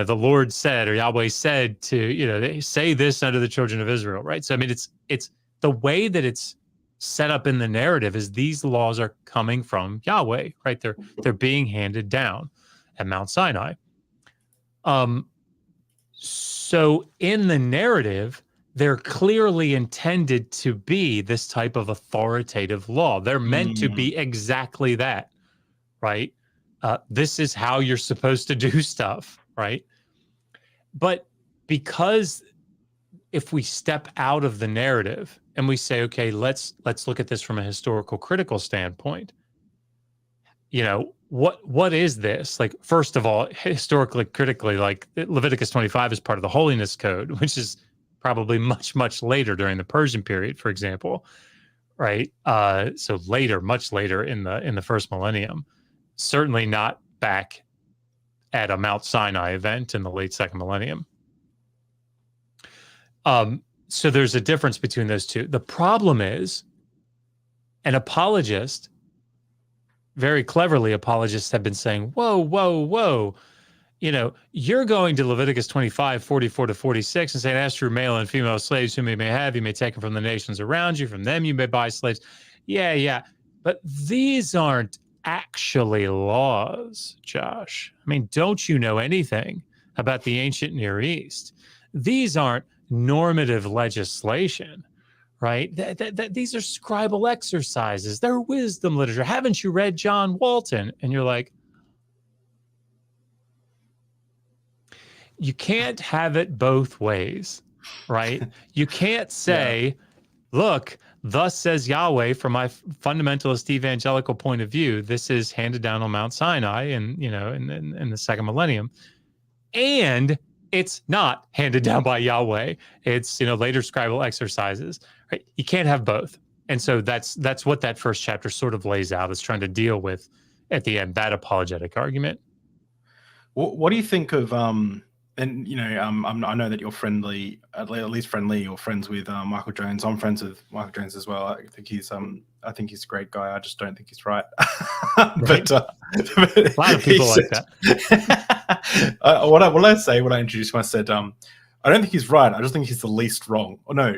Lord said, or Yahweh said to, say this unto the children of Israel, right? So, I mean, it's the way that it's set up in the narrative is these laws are coming from Yahweh, right? They're being handed down at Mount Sinai. So in the narrative, they're clearly intended to be this type of authoritative law. They're meant to be exactly that, right? This is how you're supposed to do stuff, right? But because if we step out of the narrative and we say, okay, let's look at this from a historical critical standpoint, what is this? Like, first of all, historically, critically, like Leviticus 25 is part of the holiness code, which is probably much, much later during the Persian period, for example, right? So later, much later in the first millennium, certainly not back at a Mount Sinai event in the late second millennium. So there's a difference between those two. The problem is, an apologist, very cleverly, apologists have been saying, whoa, you're going to Leviticus 25, 44 to 46 and saying, as true male and female slaves whom you may have, you may take them from the nations around you, from them you may buy slaves. Yeah. But these aren't actually laws, Josh. I mean, don't you know anything about the ancient Near East? These aren't normative legislation. Right? These are scribal exercises. They're wisdom literature. Haven't you read John Walton? And you're like, you can't have it both ways, right? You can't say, look, Thus says Yahweh, from my fundamentalist evangelical point of view, this is handed down on Mount Sinai and, in the second millennium. And it's not handed down by Yahweh. It's, later scribal exercises, right? You can't have both. And so that's what that first chapter sort of lays out, is trying to deal with at the end, that apologetic argument. What do you think of and I know that you're friendly, at least friendly, or friends with Michael Jones. I'm friends with Michael Jones as well. I think he's a great guy. I just don't think he's right. Right. but a lot of people like that. What I say when I introduced him, I said, I don't think he's right. I just think he's the least wrong. Or no.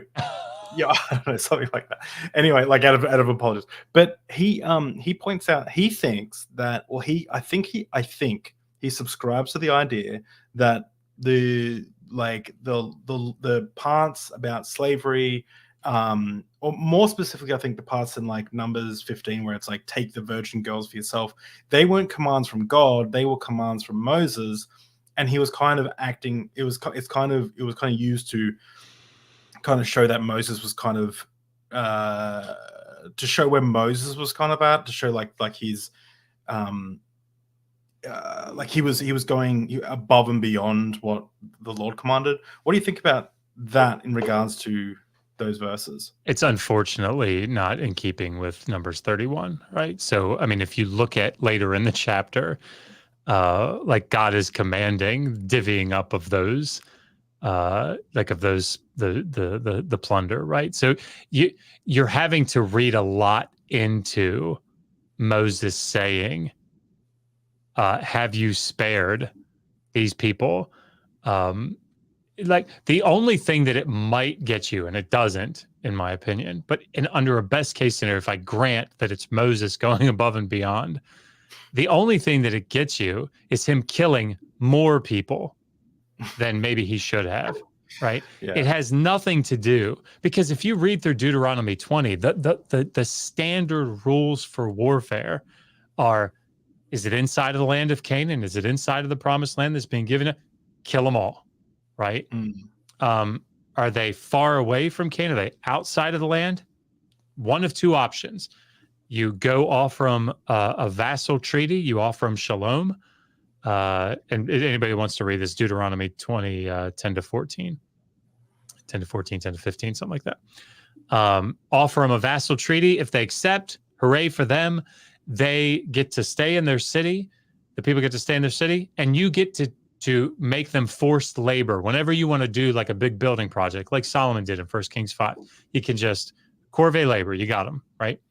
Yeah, I don't know, something like that. Anyway, like out of apologies. But he points out, he thinks that, or I think he subscribes to the idea that the parts about slavery, or more specifically, I think the parts in like Numbers 15 where it's like, take the virgin girls for yourself, they weren't commands from God, they were commands from Moses. And he was kind of acting, it was kind of used to kind of show that Moses was kind of to show where Moses was kind of at, to show like he's like he was going above and beyond what the Lord commanded. What do you think about that in regards to those verses? It's unfortunately not in keeping with Numbers 31, right? So, I mean, if you look at later in the chapter, like God is commanding divvying up of those, the plunder, right? So you're having to read a lot into Moses saying, have you spared these people? Like the only thing that it might get you, and it doesn't, in my opinion, but under a best case scenario, if I grant that it's Moses going above and beyond, the only thing that it gets you is him killing more people than maybe he should have, right? Yeah. It has nothing to do, because if you read through Deuteronomy 20, the standard rules for warfare are, is it inside of the land of Canaan? Is it inside of the promised land that's being given? Kill them all, right? Are they far away from Canaan? Are they outside of the land? One of two options. You go offer them a vassal treaty. You offer them shalom. And anybody who wants to read this, Deuteronomy 20, 10 to 14, 10 to 14, 10 to 15, something like that. Offer them a vassal treaty. If they accept, hooray for them. They get to stay in their city. The people get to stay in their city, and you get to make them forced labor. Whenever you want to do like a big building project, like Solomon did in 1 Kings 5, you can just corvée labor. You got them, right?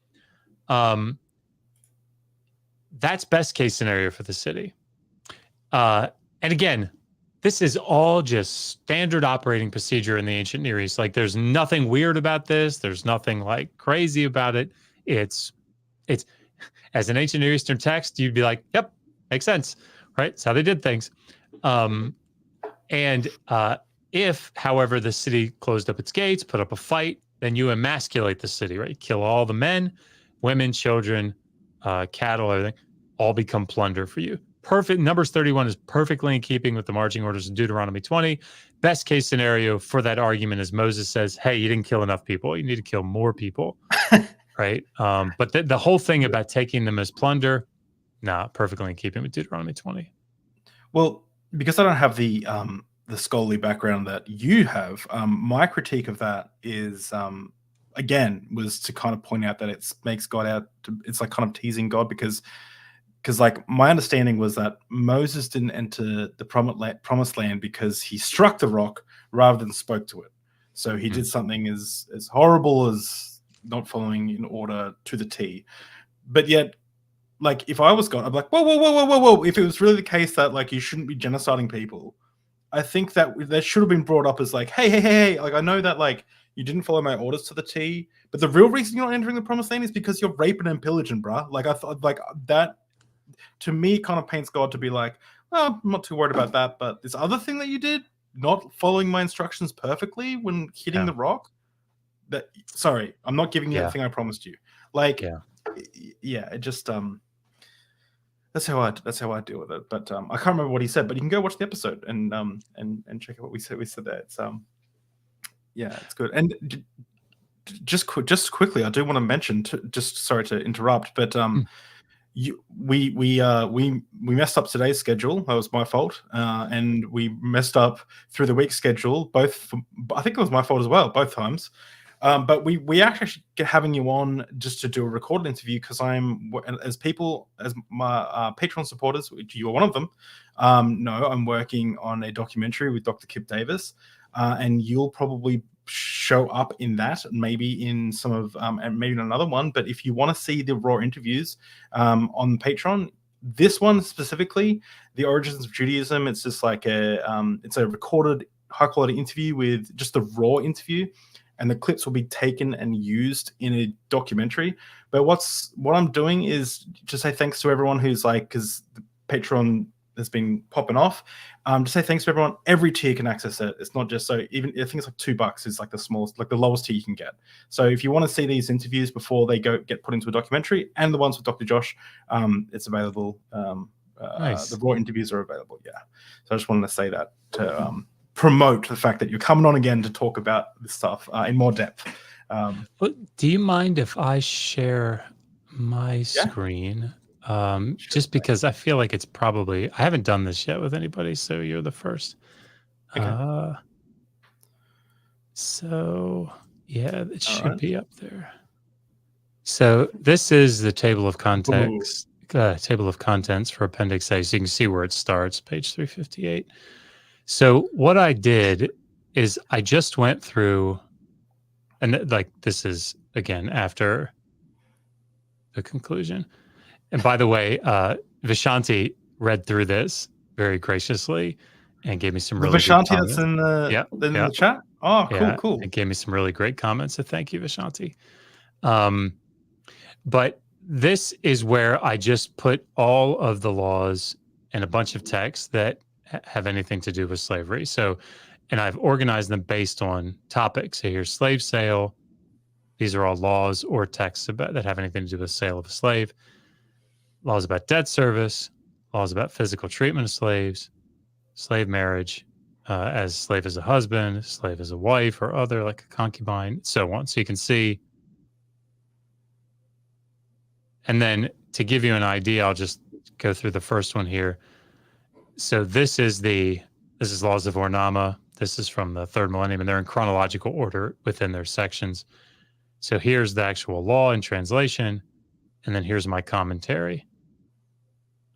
That's best case scenario for the city. And again, this is all just standard operating procedure in the ancient Near East. Like, there's nothing weird about this. There's nothing like crazy about it. It's as an ancient Near Eastern text, you'd be like, yep, makes sense, right? It's how they did things. If, however, the city closed up its gates, put up a fight, then you emasculate the city, right? Kill all the men, women, children, cattle, everything, all become plunder for you. Perfect. Numbers 31 is perfectly in keeping with the marching orders of Deuteronomy 20. Best case scenario for that argument is Moses says, hey, you didn't kill enough people. You need to kill more people, right? But the whole thing about taking them as plunder, perfectly in keeping with Deuteronomy 20. Well, because I don't have the scholarly background that you have, my critique of that is, again, was to kind of point out that it makes God out to, it's like kind of teasing God, because like my understanding was that Moses didn't enter the promised land because he struck the rock rather than spoke to it. So he did something as horrible as not following in order to the T. But yet, like, if I was God, I'd be like, whoa. If it was really the case that like you shouldn't be genociding people, I think that should have been brought up as like, hey, like, I know that like you didn't follow my orders to the T, but the real reason you're not entering the promised land is because you're raping and pillaging, bruh. Like, I thought like that, to me, kind of paints God to be like, well, I'm not too worried about that, but this other thing that you did, not following my instructions perfectly when hitting the rock, sorry, I'm not giving you the thing I promised you. Like, it just that's how I deal with it. But I can't remember what he said, but you can go watch the episode and check out what we said there. It's it's good. And just quickly, I do want to mention. Just sorry to interrupt, but we messed up today's schedule. That was my fault, and we messed up through the week schedule. I think it was my fault as well, both times. But we actually having you on just to do a recorded interview because as my Patreon supporters, which you are one of them, know I'm working on a documentary with Dr. Kip Davis, and you'll probably show up in that, maybe in some of and maybe in another one. But if you want to see the raw interviews on Patreon, this one specifically, the origins of Judaism, it's just like it's a recorded high quality interview with just the raw interview, and the clips will be taken and used in a documentary. But what I'm doing is just say thanks to everyone who's like, because the Patreon has been popping off. Just say thanks to everyone. Every tier can access it. It's not just so even. I think it's like $2 is like the smallest, like the lowest tier you can get. So if you want to see these interviews before they get put into a documentary, and the ones with Dr. Josh, it's available. Nice. The raw interviews are available. Yeah. So I just wanted to say that to promote the fact that you're coming on again to talk about this stuff in more depth. But do you mind if I share my screen? Just because I feel like it's probably, I haven't done this yet with anybody, so you're the first. Okay. So yeah, it should be up there. So this is the table of contents, table of contents for Appendix A. So you can see where it starts, page 358. So what I did is I just went through, and like this is again after the conclusion. And by the way, Vishanti read through this very graciously and gave me some really good comments. Vishanti that's in the chat? Oh, cool. It gave me some really great comments. So thank you, Vishanti. But this is where I just put all of the laws and a bunch of texts that have anything to do with slavery. So, and I've organized them based on topics. So here's slave sale. These are all laws or texts that have anything to do with sale of a slave. Laws about debt service, laws about physical treatment of slaves, slave marriage, as slave as a husband, slave as a wife or other, like a concubine, so on. So you can see. And then to give you an idea, I'll just go through the first one here. So this is laws of Ornama. This is from the third millennium, and they're in chronological order within their sections. So here's the actual law in translation, and then here's my commentary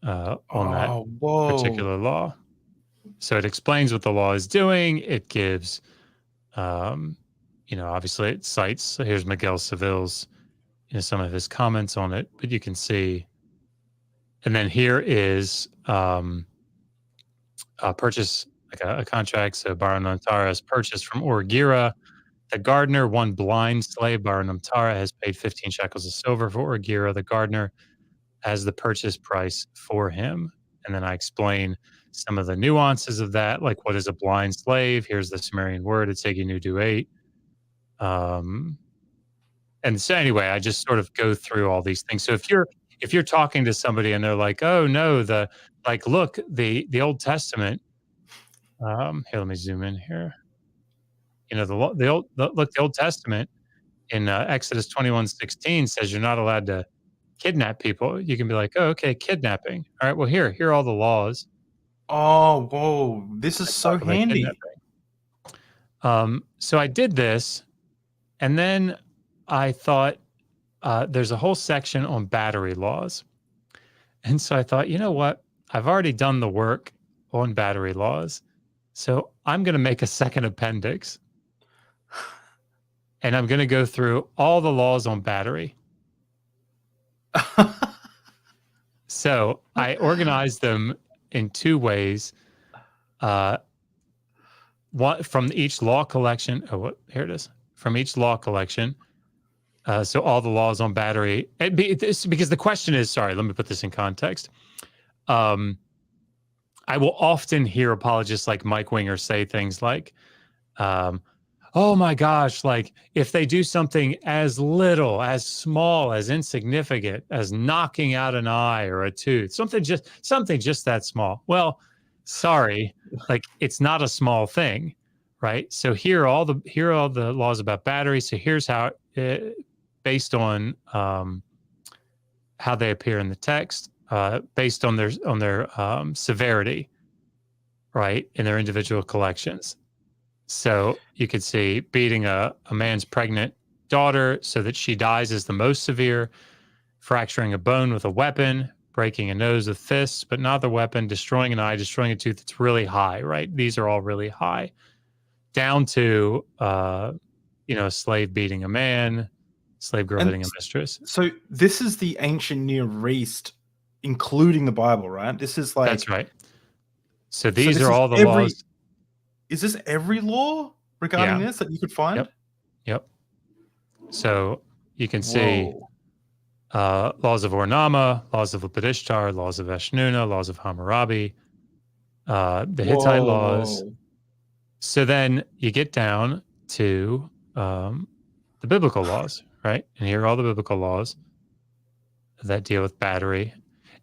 on that particular law. So it explains what the law is doing. It gives, obviously it cites. So here's Miguel Seville's, some of his comments on it, but you can see. And then here is purchase, like a contract. So Baranantara has purchased from Uragira. The gardener, one blind slave, Baranantara, has paid 15 shekels of silver for Uragira. The gardener has the purchase price for him. And then I explain some of the nuances of that, like what is a blind slave? Here's the Sumerian word, it's Eginu 8. And so anyway, I just sort of go through all these things. So if you're talking to somebody and they're like, oh no, look, the Old Testament. Here, let me zoom in here. The Old Testament in Exodus 21:16 says you're not allowed to kidnap people. You can be like, oh, okay, kidnapping. All right, well, here are all the laws. Oh, whoa, this is so handy. So I did this, and then I thought there's a whole section on battery laws. And so I thought, you know what? I've already done the work on battery laws. So I'm going to make a second appendix. And I'm going to go through all the laws on battery. So I organized them in two ways. One from each law collection. Here it is. From each law collection. So all the laws on battery, because the question is, sorry, let me put this in context. I will often hear apologists like Mike Winger say things like, oh my gosh, like if they do something as little, as small, as insignificant as knocking out an eye or a tooth, something just that small. Well, sorry, like it's not a small thing. Right. So here are all the laws about battery. So here's how based on how they appear in the text, based on their severity, right, in their individual collections. So you could see beating a man's pregnant daughter so that she dies is the most severe, fracturing a bone with a weapon, breaking a nose with fists, but not the weapon, destroying an eye, destroying a tooth. It's really high, right? These are all really high. Down to, a slave beating a man, slave girl hitting a mistress. So this is the ancient Near East, including the Bible, right? This is like... That's right. So these are all the laws. Is this every law regarding this that you could find? Yep. So you can see laws of Ornama, laws of Lipadishtar, laws of Eshnuna, laws of Hammurabi, the Hittite laws. So then you get down to the biblical laws, right? And here are all the biblical laws that deal with battery.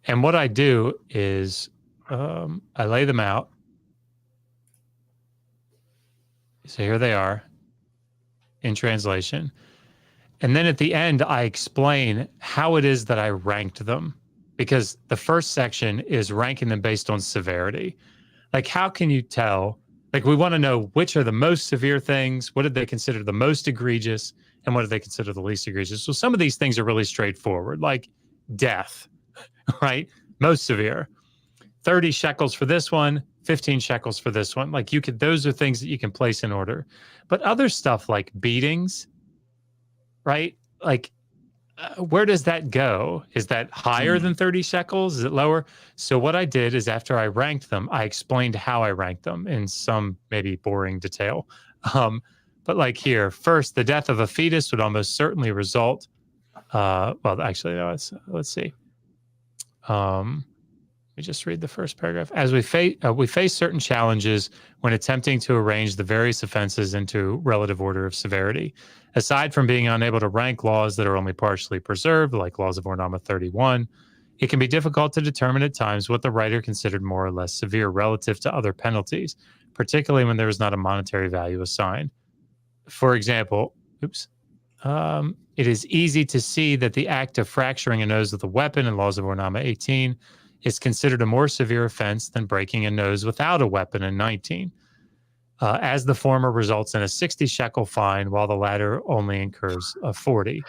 And what I do is I lay them out. So here they are in translation. And then at the end, I explain how it is that I ranked them, because the first section is ranking them based on severity. Like, how can you tell? Like, we want to know which are the most severe things. What did they consider the most egregious? And what did they consider the least egregious? So some of these things are really straightforward, like death, right? Most severe. 30 shekels for this one, 15 shekels for this one. Like, those are things that you can place in order. But other stuff like beatings, right? Like, where does that go? Is that higher than 30 shekels? Is it lower? So what I did is, after I ranked them, I explained how I ranked them in some maybe boring detail. But like here, first, the death of a fetus would almost certainly result. Well, actually, no, let's see. Let me just read the first paragraph. As we face certain challenges when attempting to arrange the various offenses into relative order of severity. Aside from being unable to rank laws that are only partially preserved, like laws of Ornama 31, it can be difficult to determine at times what the writer considered more or less severe relative to other penalties, particularly when there is not a monetary value assigned. For example, it is easy to see that the act of fracturing a nose with a weapon in laws of Ornama 18 is considered a more severe offense than breaking a nose without a weapon in 19. As the former results in a 60 shekel fine, while the latter only incurs a 40.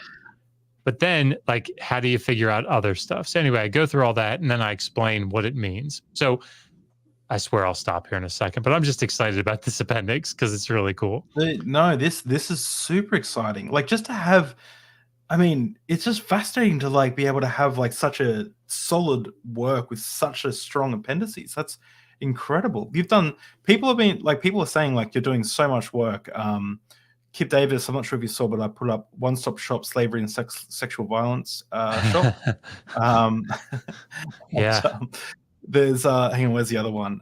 But then, like, how do you figure out other stuff? So anyway, I go through all that, and then I explain what it means. So I swear I'll stop here in a second, but I'm just excited about this appendix because it's really cool. No, this is super exciting. Like, just to have, I mean, it's just fascinating to like be able to have like such a solid work with such a strong appendices. That's incredible. People are saying like you're doing so much work. Kip Davis, I'm not sure if you saw, but I put up One Stop Shop Slavery and Sexual Violence shop. Yeah. There's hang on, where's the other one?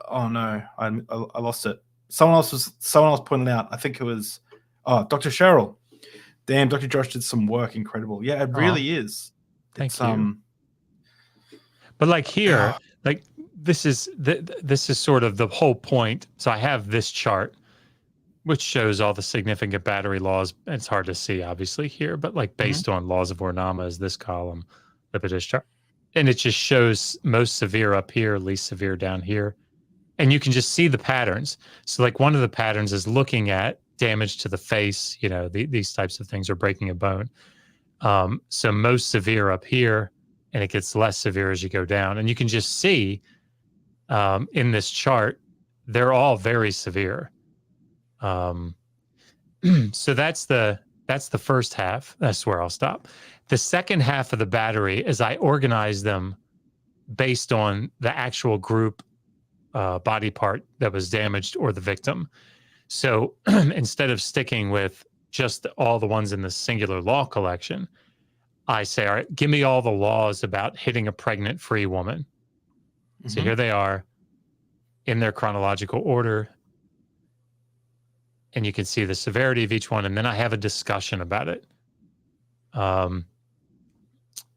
Oh no, I lost it. Someone else pointed out. I think it was Dr. Cheryl. Damn, Dr. Josh did some work. Incredible. Yeah, it really is. Thank you. But like here, like this is sort of the whole point. So I have this chart, which shows all the significant battery laws. It's hard to see, obviously, here, but like based on laws of Ornama is this column, Lipidus chart. And it just shows most severe up here, least severe down here. And you can just see the patterns. So like one of the patterns is looking at damage to the face, these types of things, or breaking a bone. So most severe up here, and it gets less severe as you go down. And you can just see in this chart, they're all very severe. So that's the first half. That's where I'll stop. The second half of the battery is I organize them based on the actual group body part that was damaged or the victim. So instead of sticking with just all the ones in the singular law collection, I say, all right, give me all the laws about hitting a pregnant free woman. So here they are in their chronological order. And you can see the severity of each one. And then I have a discussion about it. And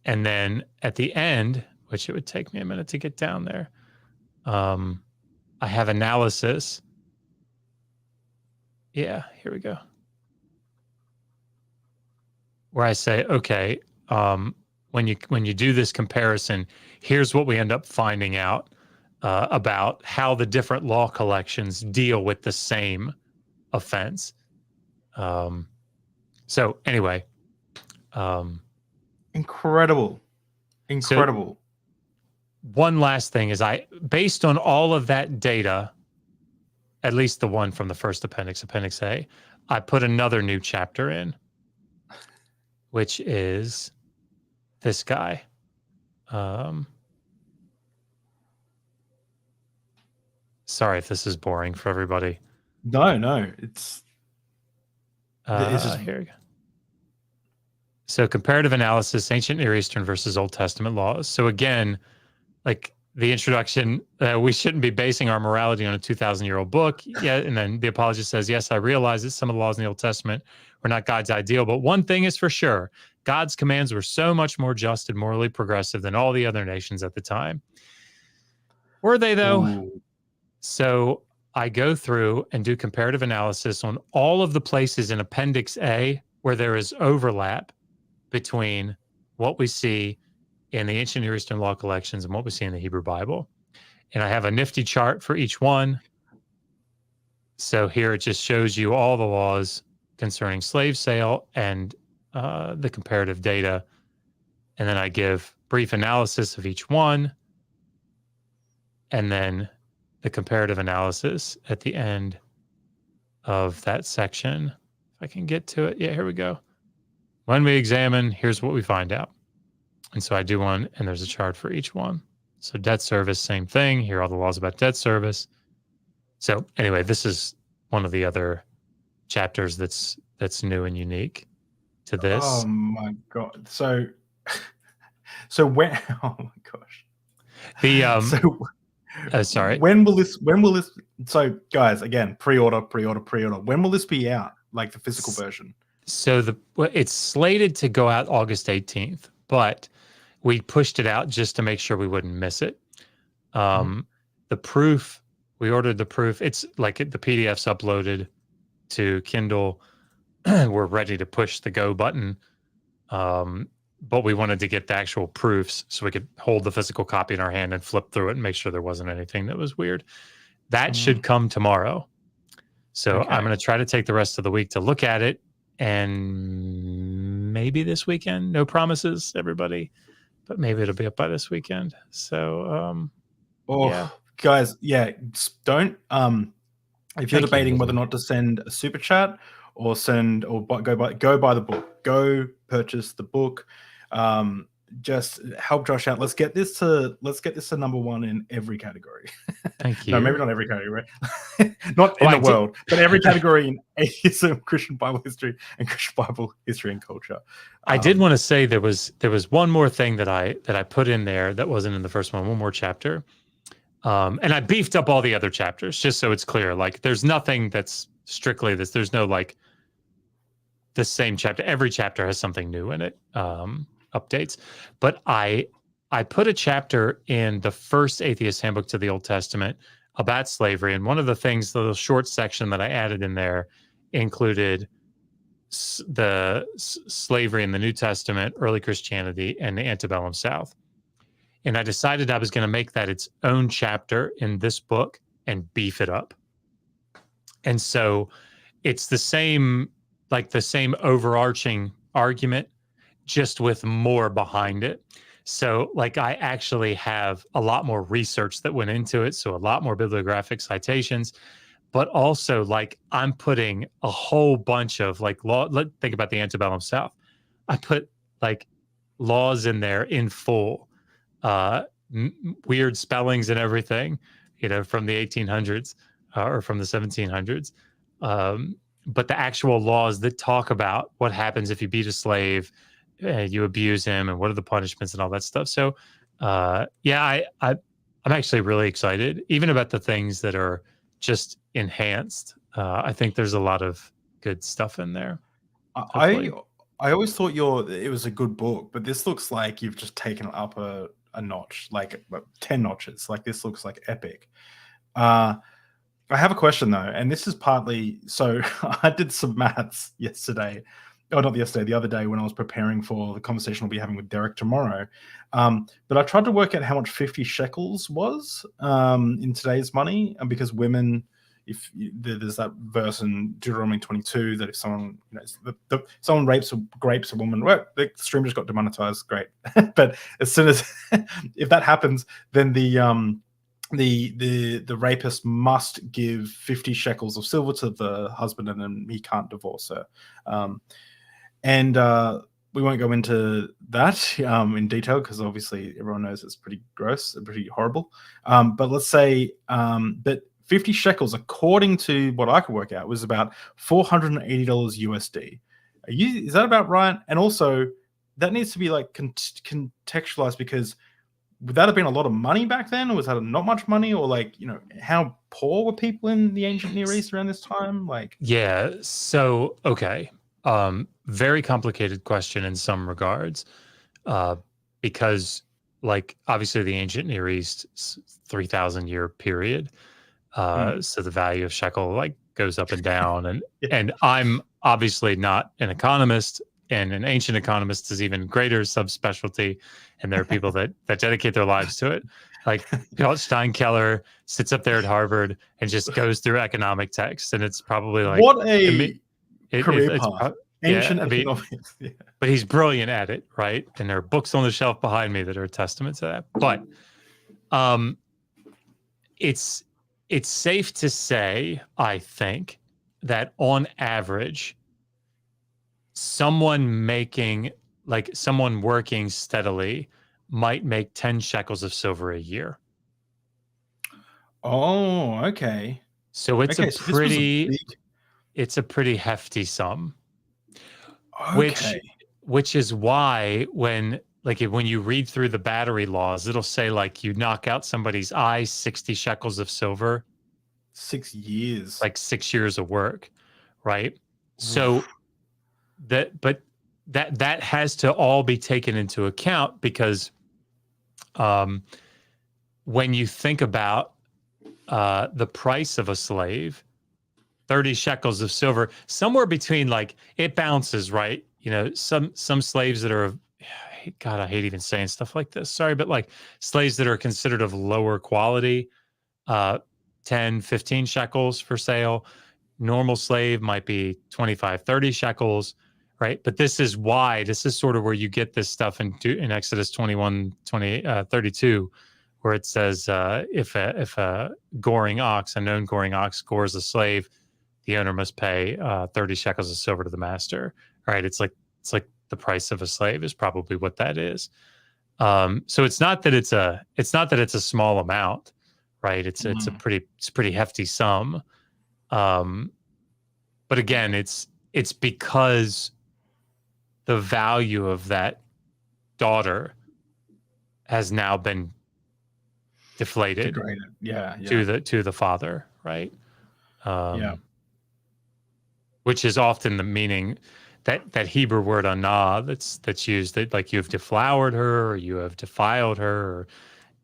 then at the end, which it would take me a minute to get down there, I have analysis, Yeah, here we go. Where I say, okay, when you do this comparison, here's what we end up finding out about how the different law collections deal with the same offense. So anyway, Incredible. So one last thing is based on all of that data, at least the one from the first appendix, Appendix A, I put another new chapter in, which is this guy. Sorry if this is boring for everybody. No, it's just... here we go. So comparative analysis, ancient Near Eastern versus Old Testament laws. So again, like the introduction, we shouldn't be basing our morality on a 2,000-year-old book. Yeah, and then the apologist says, yes, I realize that some of the laws in the Old Testament were not God's ideal, but one thing is for sure, God's commands were so much more just and morally progressive than all the other nations at the time. Were they, though? Ooh. So I go through and do comparative analysis on all of the places in Appendix A where there is overlap between what we see in the ancient Near Eastern law collections and what we see in the Hebrew Bible. And I have a nifty chart for each one. So here it just shows you all the laws concerning slave sale and the comparative data. And then I give brief analysis of each one. And then the comparative analysis at the end of that section. If I can get to it. Yeah, here we go. When we examine, here's what we find out. And so I do one, and there's a chart for each one. So debt service, same thing. Here are all the laws about debt service. So anyway, this is one of the other chapters that's new and unique to this. Oh my God. So when... Oh my gosh. Sorry. When will this... So guys, again, pre-order. When will this be out? Like the physical version? So it's slated to go out August 18th, but we pushed it out just to make sure we wouldn't miss it. The proof, we ordered the proof. It's like the PDF's uploaded to Kindle. We're ready to push the go button. But we wanted to get the actual proofs so we could hold the physical copy in our hand and flip through it and make sure there wasn't anything that was weird. That should come tomorrow. So I'm going to try to take the rest of the week to look at it, and maybe this weekend. No promises, everybody, but maybe it'll be up by this weekend. So, yeah. Guys, don't. If you're debating whether or not to send a super chat or go buy the book, go purchase the book. Just help Josh out. Let's get this to number one in every category. Thank you. No, maybe not every category, not in the world, but every category in atheism, Christian Bible history, and Christian Bible history and culture. I did want to say there was one more thing that I put in there that wasn't in the first one. One more chapter, and I beefed up all the other chapters just so it's clear. Like, there's nothing that's strictly this. There's no like the same chapter. Every chapter has something new in it. Updates, but I put a chapter in the first Atheist Handbook to the Old Testament about slavery, and one of the things, the little short section that I added in there, included the slavery in the New Testament, early Christianity, and the antebellum South. And I decided I was going to make that its own chapter in this book and beef it up. And so it's the same overarching argument, just with more behind it. So like I actually have a lot more research that went into it. So a lot more bibliographic citations, but also like I'm putting a whole bunch of like think about the antebellum South. I put like laws in there in full, weird spellings and everything, from the 1800s or from the 1700s. But the actual laws that talk about what happens if you beat a slave, you abuse him, and what are the punishments and all that stuff. So, I'm actually really excited, even about the things that are just enhanced. I think there's a lot of good stuff in there. I always thought it was a good book, but this looks like you've just taken it up a notch, like 10 notches. Like, this looks like epic. I have a question though, and this is partly so I did some maths yesterday, or not yesterday, the other day when I was preparing for the conversation we'll be having with Derek tomorrow. But I tried to work out how much 50 shekels was in today's money, and because women, if there's that verse in Deuteronomy 22 that if someone, someone rapes a woman, well, the stream just got demonetized, great. But as soon as if that happens, then the rapist must give 50 shekels of silver to the husband, and then he can't divorce her. And we won't go into that in detail because obviously everyone knows it's pretty gross and pretty horrible. But let's say that 50 shekels, according to what I could work out, was about $480 USD. Is that about right? And also, that needs to be like contextualized, because would that have been a lot of money back then, or was that not much money, or like, how poor were people in the ancient Near East around this time? Like, Yeah. So, okay. Very complicated question in some regards, because like obviously the ancient Near East 3,000-year period. So the value of shekel like goes up and down, and yeah. and I'm obviously not an economist, and an ancient economist is even greater subspecialty, and there are people that dedicate their lives to it. Like Steinkeller sits up there at Harvard and just goes through economic text, and it's probably like What a career it's path. Ancient economics. Yeah. but he's brilliant at it, right? And there are books on the shelf behind me that are a testament to that. But it's safe to say, I think, that on average, someone working steadily might make 10 shekels of silver a year. Oh, okay. So it's Okay, it's a pretty hefty sum. Okay. Which is why when you read through the battery laws, it'll say like you knock out somebody's eye, 60 shekels of silver. 6 years. Like 6 years of work, right? So that has to all be taken into account, because when you think about the price of a slave, 30 shekels of silver, somewhere between, like, it bounces, right? Some slaves that are, God, I hate even saying stuff like this. Sorry, but like slaves that are considered of lower quality, 10, 15 shekels for sale. Normal slave might be 25, 30 shekels, right? But this is sort of where you get this stuff in Exodus 21, 32, where it says, if a goring ox, a known goring ox, gores a slave, the owner must pay 30 shekels of silver to the master, right? It's like the price of a slave is probably what that is. So it's not that it's a small amount, right? It's a pretty hefty sum. But again, it's because the value of that daughter has now been deflated. Degraded. Yeah. To the father, right? Yeah. Which is often the meaning, that Hebrew word anah that's used, that like you've deflowered her, or you have defiled her, or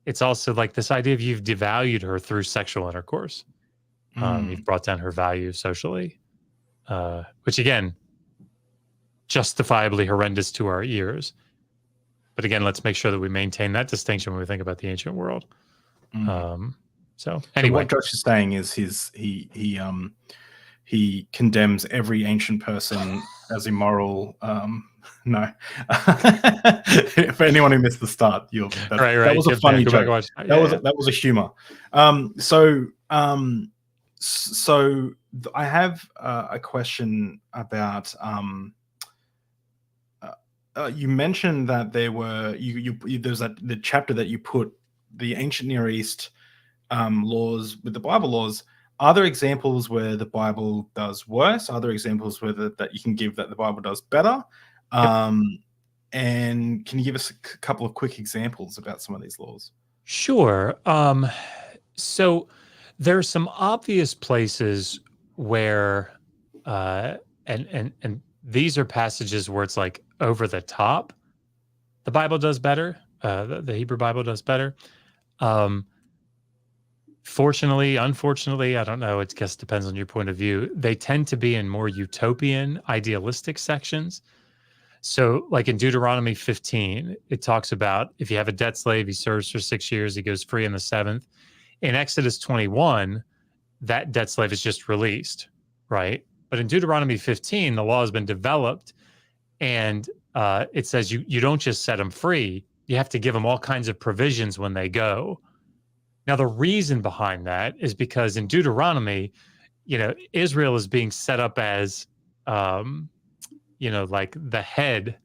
it's also like this idea of you've devalued her through sexual intercourse. You've brought down her value socially, which again, justifiably horrendous to our ears. But again, let's make sure that we maintain that distinction when we think about the ancient world. So anyway, what Josh is saying is he condemns every ancient person as immoral. No, for anyone who missed the start, that was a funny joke. That was a humor. So I have a question about. You mentioned that there were there's the chapter that you put the ancient Near East laws with the Bible laws. Are there examples where the Bible does worse? Are there examples where that you can give that the Bible does better? And can you give us a couple of quick examples about some of these laws? Sure. So there are some obvious places where, and these are passages where it's like over the top. The Bible does better. The Hebrew Bible does better. Fortunately, unfortunately, I don't know. It just depends on your point of view. They tend to be in more utopian, idealistic sections. So, like in Deuteronomy 15, it talks about if you have a debt slave, he serves for 6 years, he goes free in the seventh. In Exodus 21, that debt slave is just released, right? But in Deuteronomy 15, the law has been developed, and it says you don't just set them free, you have to give them all kinds of provisions when they go. Now, the reason behind that is because in Deuteronomy, Israel is being set up as, like the head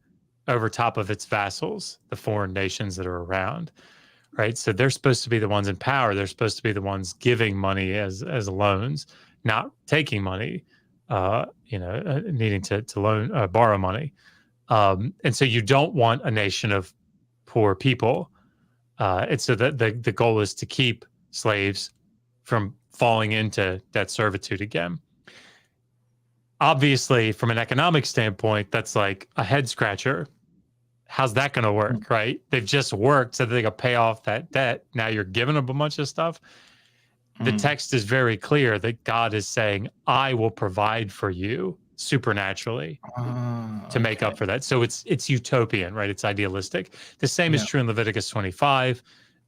over top of its vassals, the foreign nations that are around, right? So they're supposed to be the ones in power. They're supposed to be the ones giving money as loans, not taking money, needing to borrow money. And so you don't want a nation of poor people. And so the goal is to keep slaves from falling into debt servitude again. Obviously, from an economic standpoint, that's like a head scratcher. How's that going to work, right? They've just worked so that they can pay off that debt. Now you're giving them a bunch of stuff. The text is very clear that God is saying, I will provide for you supernaturally to make up for that. So it's utopian, right? It's idealistic. The same is true in Leviticus 25.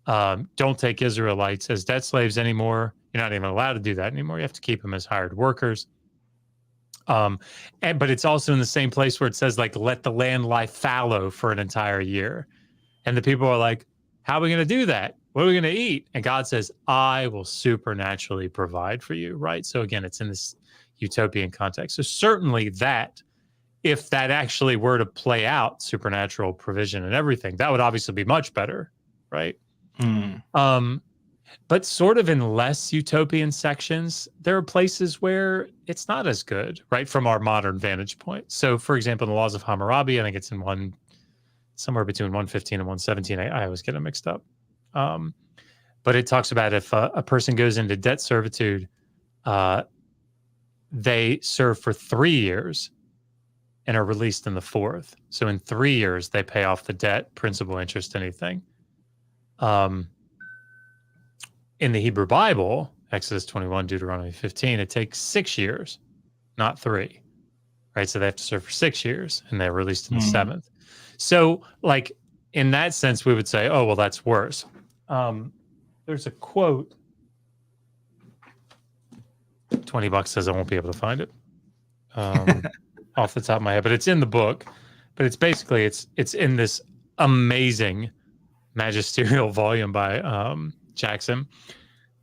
Don't take Israelites as debt slaves anymore. You're not even allowed to do that anymore. You have to keep them as hired workers. But it's also in the same place where it says, like, let the land lie fallow for an entire year. And the people are like, how are we going to do that? What are we going to eat? And God says, I will supernaturally provide for you, right? So again, it's in this utopian context. So certainly that, if that actually were to play out, supernatural provision and everything, that would obviously be much better, right? But sort of in less utopian sections, there are places where it's not as good, right, from our modern vantage point. So, for example, in the Laws of Hammurabi, I think it's in somewhere between 115 and 117. I always get them mixed up. But it talks about if a person goes into debt servitude, they serve for 3 years and are released in the fourth. So in 3 years, they pay off the debt, principal, interest, anything. In the Hebrew Bible, Exodus 21, Deuteronomy 15, it takes 6 years, not 3, right? So they have to serve for 6 years, and they're released in the seventh. So, like, in that sense, we would say, oh, well, that's worse. There's a quote. $20 says I won't be able to find it off the top of my head, but it's in the book. But it's basically, it's in this amazing magisterial volume by Jackson,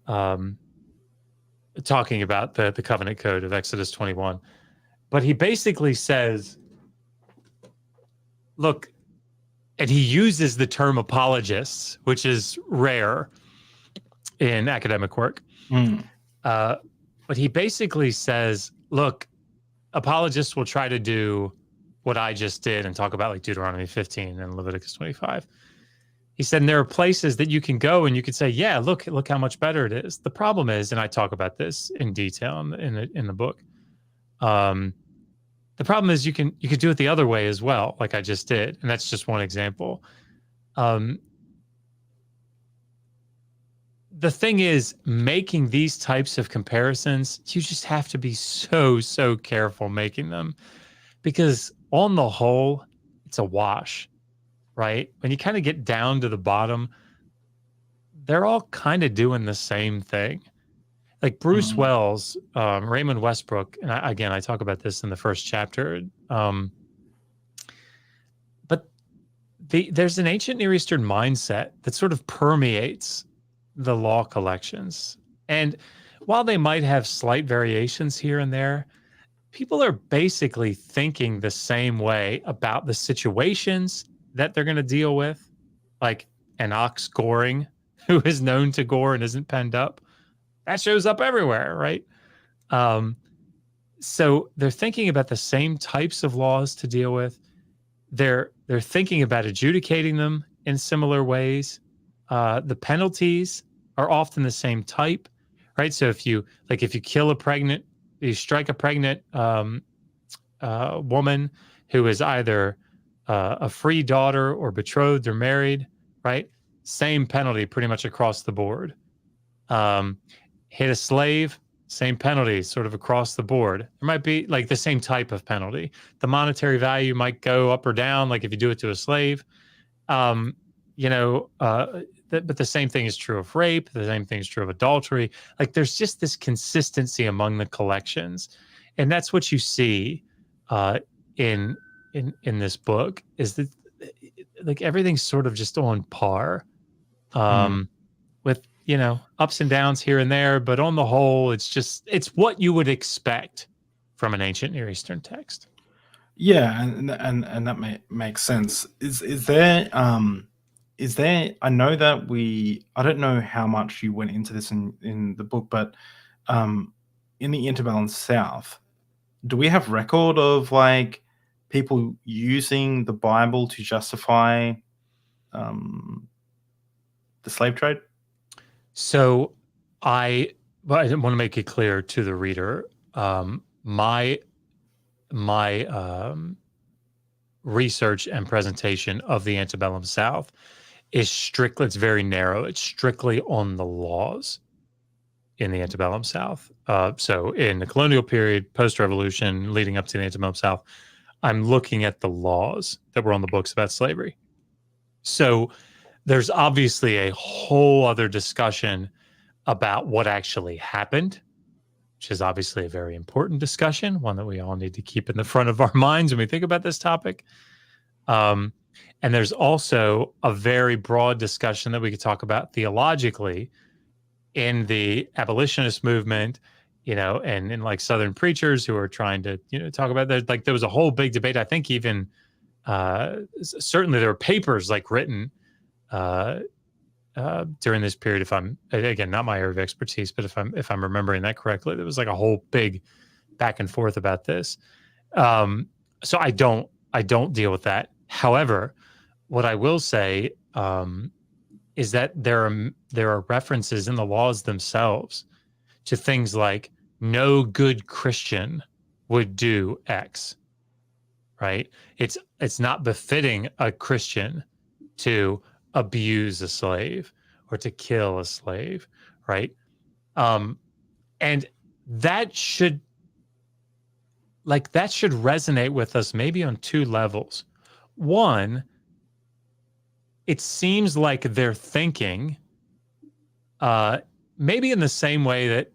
talking about the covenant code of Exodus 21. But he basically says, look, and he uses the term apologists, which is rare in academic work. But he basically says, look, apologists will try to do what I just did and talk about like Deuteronomy 15 and Leviticus 25. He said, and there are places that you can go and you can say, yeah, look how much better it is. The problem is, and I talk about this in detail in the book. The problem is you could do it the other way as well, like I just did. And that's just one example. The thing is, making these types of comparisons, you just have to be so careful making them, because on the whole, it's a wash, right? When you kind of get down to the bottom, they're all kind of doing the same thing. Like Bruce Wells, Raymond Westbrook, and I talk about this in the first chapter. But there's an ancient Near Eastern mindset that sort of permeates the law collections. And while they might have slight variations here and there, people are basically thinking the same way about the situations that they're going to deal with, like an ox goring, who is known to gore and isn't penned up. That shows up everywhere, right? So they're thinking about the same types of laws to deal with. They're thinking about adjudicating them in similar ways. The penalties are often the same type, right? So if you strike a pregnant woman who is either a free daughter or betrothed or married, right? Same penalty pretty much across the board. Hit a slave, same penalty, sort of across the board. There might be like the same type of penalty. The monetary value might go up or down, like if you do it to a slave. You know, but the same thing is true of rape. The same thing is true of adultery. Like there's just this consistency among the collections, and that's what you see in this book. Is that like everything's sort of just on par, with ups and downs here and there, but on the whole, it's what you would expect from an ancient Near Eastern text. Yeah, and that makes sense. Is there I know that I don't know how much you went into this in the book, but in the antebellum South, do we have record of like people using the Bible to justify the slave trade? So I want to make it clear to the reader, my research and presentation of the antebellum South is strictly, it's very narrow. It's strictly on the laws in the antebellum South. So in the colonial period, post-revolution, leading up to the antebellum South, I'm looking at the laws that were on the books about slavery. So there's obviously a whole other discussion about what actually happened, which is obviously a very important discussion, one that we all need to keep in the front of our minds when we think about this topic. And there's also a very broad discussion that we could talk about theologically in the abolitionist movement, and in like Southern preachers who are trying to, talk about that. Like there was a whole big debate. I think even certainly there were papers like written during this period. If I'm, again, not my area of expertise, but if I'm remembering that correctly, there was like a whole big back and forth about this. So I don't deal with that. However, what I will say is that there are references in the laws themselves to things like no good Christian would do X, right? It's not befitting a Christian to abuse a slave or to kill a slave, right? And that should resonate with us maybe on two levels. One, it seems like they're thinking maybe in the same way that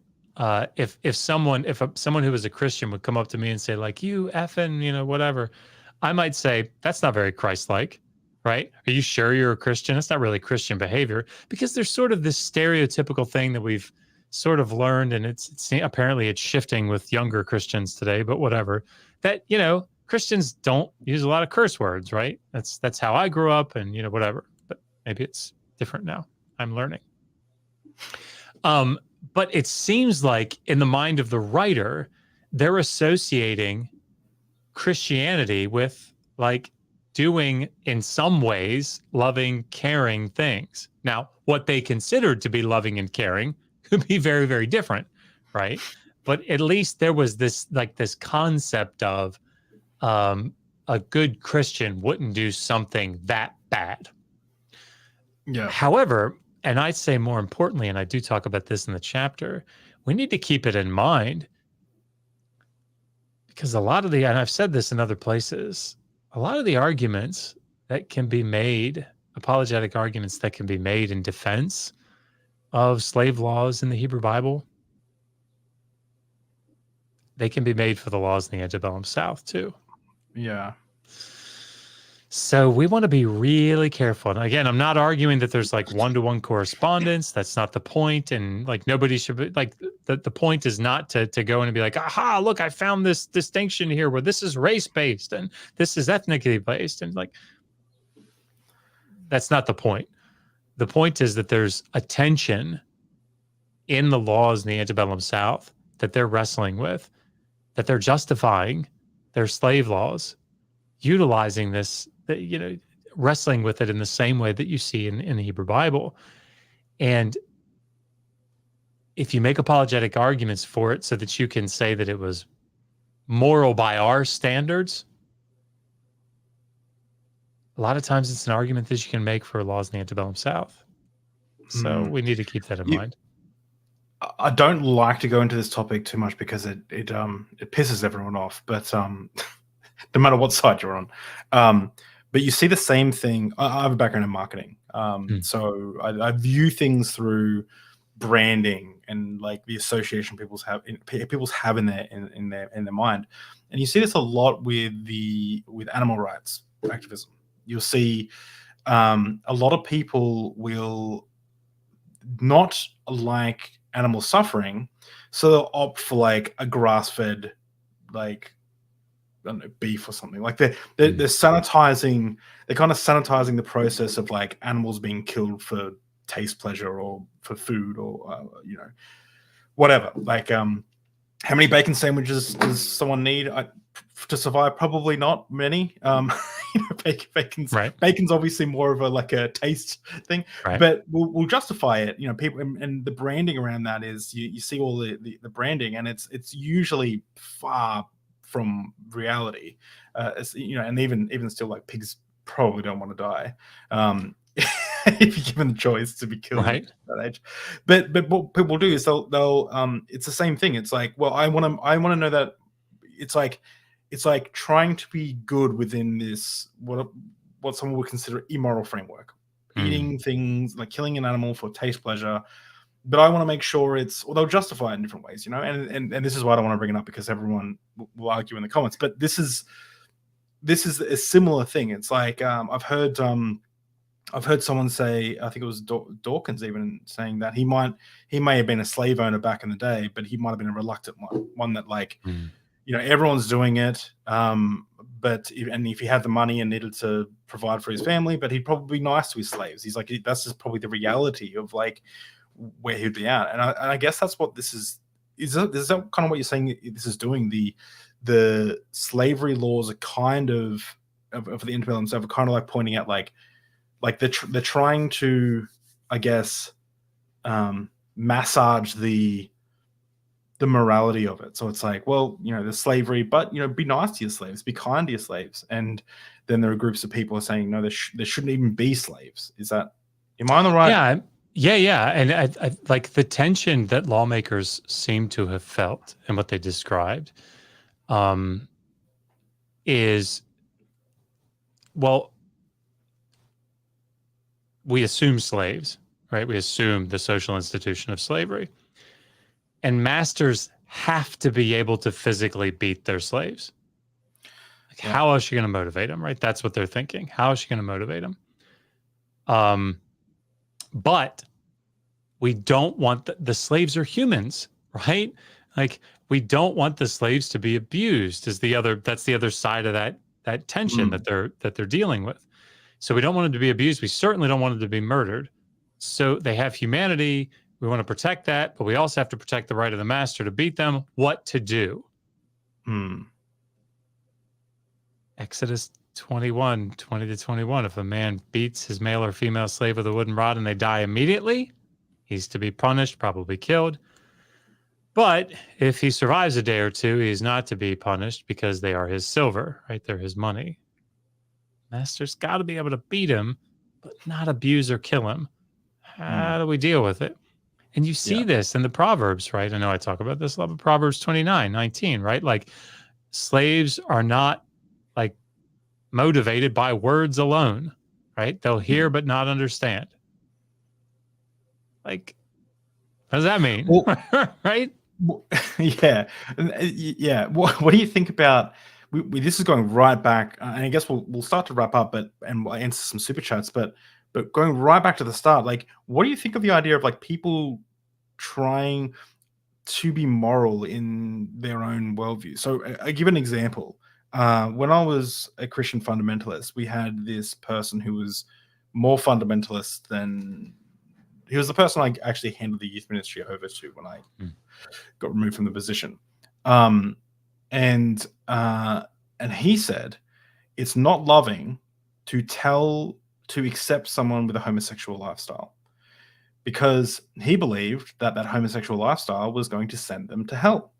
if someone who was a Christian would come up to me and say like, you effing, whatever, I might say, that's not very Christ-like, right? Are you sure you're a Christian? That's not really Christian behavior, because there's sort of this stereotypical thing that we've sort of learned, and it's apparently it's shifting with younger Christians today, but whatever, that, Christians don't use a lot of curse words, right? That's how I grew up, and whatever. But maybe it's different now. I'm learning. But it seems like in the mind of the writer, they're associating Christianity with like doing, in some ways, loving, caring things. Now, what they considered to be loving and caring could be very, very different, right? But at least there was this concept of a good Christian wouldn't do something that bad. Yeah. However, and I'd say more importantly, and I do talk about this in the chapter, we need to keep it in mind, because and I've said this in other places, a lot of the arguments that can be made, apologetic arguments that can be made in defense of slave laws in the Hebrew Bible, they can be made for the laws in the antebellum South too. Yeah. So we want to be really careful. And again, I'm not arguing that there's like one-to-one correspondence. That's not the point. And like nobody should be like, the point is not to go in and be like, aha, look, I found this distinction here where this is race-based and this is ethnically based. And like, that's not the point. The point is that there's a tension in the laws in the antebellum South that they're wrestling with, that they're justifying their slave laws, utilizing this, wrestling with it in the same way that you see in the Hebrew Bible. And if you make apologetic arguments for it so that you can say that it was moral by our standards, a lot of times it's an argument that you can make for laws in the antebellum South. So we need to keep that in mind. I don't like to go into this topic too much because it pisses everyone off. But no matter what side you're on, but you see the same thing. I have a background in marketing, so I view things through branding and like the association people have in their mind, and you see this a lot with animal rights activism. You'll see a lot of people will not like animal suffering, so they'll opt for like a grass-fed, like, I don't know, beef or something. Like they're sanitizing, they're kind of sanitizing the process of like animals being killed for taste pleasure or for food or whatever. Like how many bacon sandwiches does someone need to survive? Probably not many. Bacon's obviously more of a taste thing, Right. but we'll justify it. People and the branding around that is you see all the branding, and it's usually far from reality. And even still, like, pigs probably don't want to die. If you're given the choice to be killed at that age. But what people do is they'll it's the same thing. It's like, well, I want to know that it's like trying to be good within this what someone would consider immoral framework. Eating things like killing an animal for taste pleasure. But I want to make sure they'll justify it in different ways, and this is why I don't want to bring it up, because everyone will argue in the comments. But this is a similar thing. It's like I've heard someone say, I think it was Dawkins even saying that he may have been a slave owner back in the day, but he might have been a reluctant one that everyone's doing it. But if he had the money and needed to provide for his family, but he'd probably be nice to his slaves. He's like, that's just probably the reality of like where he'd be at. And I guess that's what this is. Is that kind of what you're saying this is doing? The slavery laws are kind of the independent themselves are kind of like pointing out like they're trying to, I guess, massage the morality of it. So it's like, well, there's slavery, but be nice to your slaves, be kind to your slaves. And then there are groups of people are saying, no, there shouldn't even be slaves. Am I on the right? Yeah. And I like the tension that lawmakers seem to have felt and what they described is, well, we assume slaves, right? We assume the social institution of slavery. And masters have to be able to physically beat their slaves. Like, how else are you going to motivate them, right? That's what they're thinking. How is she going to motivate them? But we don't want the slaves are humans, right? Like, we don't want the slaves to be abused. That's the other side of that tension that they're dealing with. So we don't want them to be abused. We certainly don't want them to be murdered. So they have humanity. We want to protect that, but we also have to protect the right of the master to beat them. What to do? Exodus 21, 20-21. If a man beats his male or female slave with a wooden rod and they die immediately, he's to be punished, probably killed. But if he survives a day or two, he's not to be punished because they are his silver, right? They're his money. Master's got to be able to beat him, but not abuse or kill him. How do we deal with it? And you see this in the Proverbs, right? I know I talk about this a lot, but Proverbs 29:19, right? Like, slaves are not like motivated by words alone, right? They'll hear but not understand. Like, what does that mean? Well, right? Yeah. What do you think about? This is going right back, and I guess we'll start to wrap up, and we'll answer some super chats. But going right back to the start, like, what do you think of the idea of like people trying to be moral in their own worldview? So I give an example. When I was a Christian fundamentalist, we had this person who was more fundamentalist than. He was the person I actually handed the youth ministry over to when I got removed from the position. And he said, it's not loving to accept someone with a homosexual lifestyle, because he believed that homosexual lifestyle was going to send them to hell.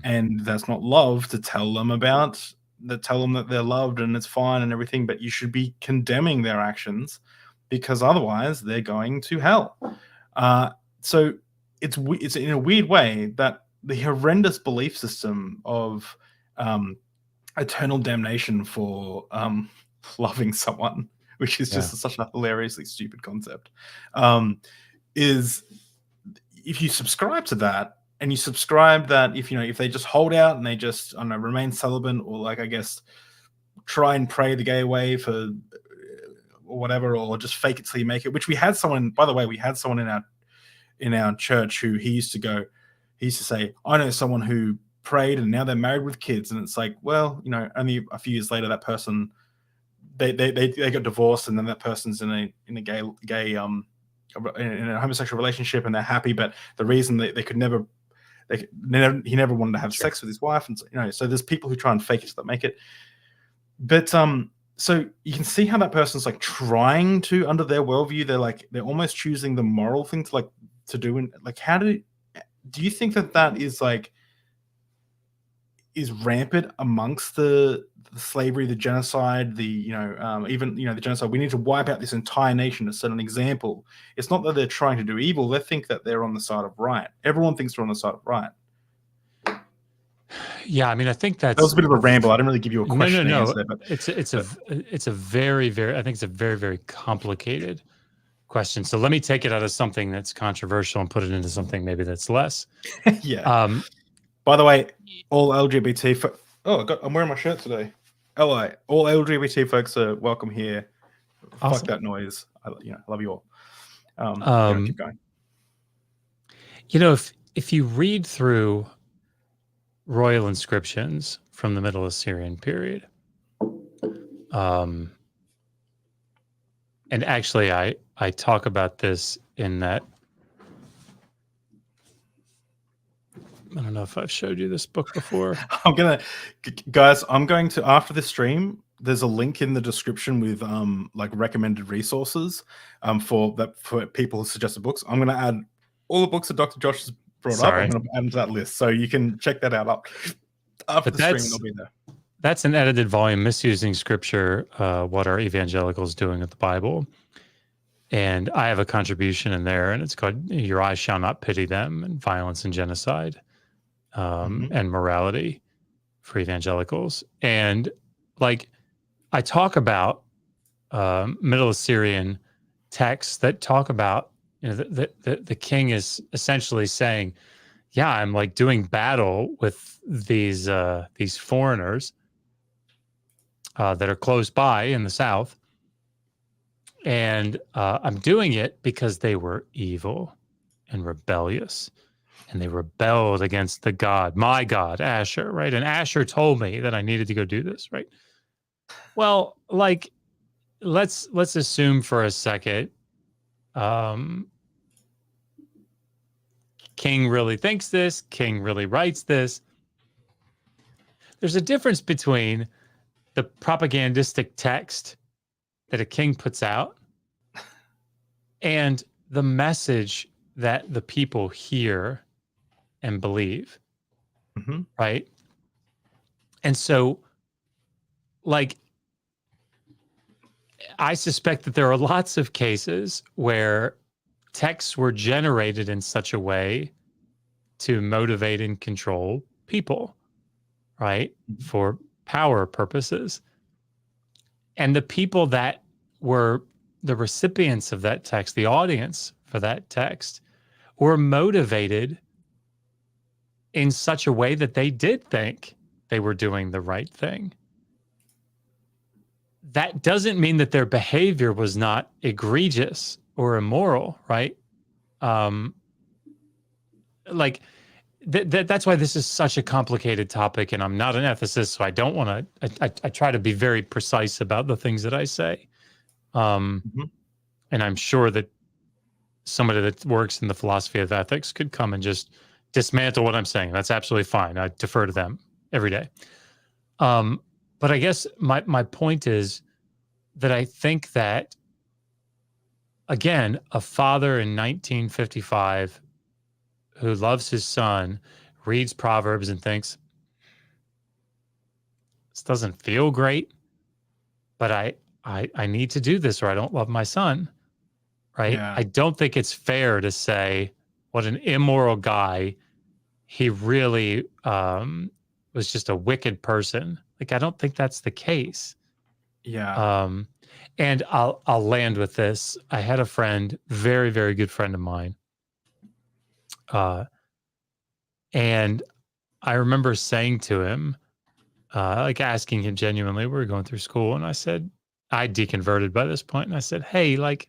And that's not love to tell them that they're loved and it's fine and everything, but you should be condemning their actions, because otherwise they're going to hell. So it's in a weird way that the horrendous belief system of eternal damnation for loving someone, which is just such a hilariously stupid concept, is if you subscribe to that, and you subscribe that if they just hold out and they just, I don't know, remain celibate, or like, I guess, try and pray the gay way for or whatever, or just fake it till you make it, which we had someone, by the way, in our church who he used to say, I know someone who prayed and now they're married with kids. And it's like, well, only a few years later, that person, they got divorced, and then that person's in a gay in a homosexual relationship, and they're happy. But the reason he never wanted to have sex with his wife. And so there's people who try and fake it so they make it. But so you can see how that person's like trying to, under their worldview, they're almost choosing the moral thing to do. And like, how do you think that is rampant amongst the slavery, the genocide, even the genocide? We need to wipe out this entire nation to set an example. It's not that they're trying to do evil; they think that they're on the side of right. Everyone thinks they're on the side of right. Yeah, I mean, I think that was a bit of a ramble. I didn't really give you a question. No. Answer, but it's a very, very, I think it's a very, very complicated question. So let me take it out of something that's controversial and put it into something maybe that's less. Yeah. By the way, all LGBT I'm wearing my shirt today. All LGBT folks are welcome here. Awesome. Fuck that noise. I love you all. Keep going. If you read through royal inscriptions from the Middle Assyrian period, and actually I talk about this in that, I don't know if I've showed you this book before. I'm going to, after this stream, there's a link in the description with like recommended resources for people who suggested books. I'm going to add all the books that Dr. Josh has brought up. I'm going to add them to that list, so you can check that out after the stream. They'll be there. That's an edited volume, Misusing Scripture, What Are Evangelicals Doing with the Bible? And I have a contribution in there, and it's called Your Eyes Shall Not Pity Them, and Violence and Genocide, and Morality for Evangelicals. And like, I talk about Middle Assyrian texts that talk about, the king is essentially saying, yeah, I'm like doing battle with these foreigners that are close by in the south. And I'm doing it because they were evil and rebellious, and they rebelled against the God, my God, Asher, right? And Asher told me that I needed to go do this, right? Well, like, let's assume for a second, King really thinks this, King really writes this. There's a difference between the propagandistic text that a king puts out and the message that the people hear and believe, right? And so, like, I suspect that there are lots of cases where texts were generated in such a way to motivate and control people, right? For power purposes. And the people that were the recipients of that text, the audience for that text, were motivated in such a way that they did think they were doing the right thing. That doesn't mean that their behavior was not egregious or immoral, right? Like, that's why this is such a complicated topic, and I'm not an ethicist, so I don't want to, I try to be very precise about the things that I say. And I'm sure that somebody that works in the philosophy of ethics could come and just dismantle what I'm saying. That's absolutely fine. I defer to them every day. But I guess my point is that I think that, again, a father in 1955 who loves his son reads Proverbs and thinks, this doesn't feel great, but I need to do this or I don't love my son, right? Yeah. I don't think it's fair to say, what an immoral guy. He really was just a wicked person. Like, I don't think that's the case. Yeah. And I'll land with this. I had a friend, very, very good friend of mine. And I remember saying to him, like asking him genuinely, we were going through school, and I said, I deconverted by this point, and I said, hey, like,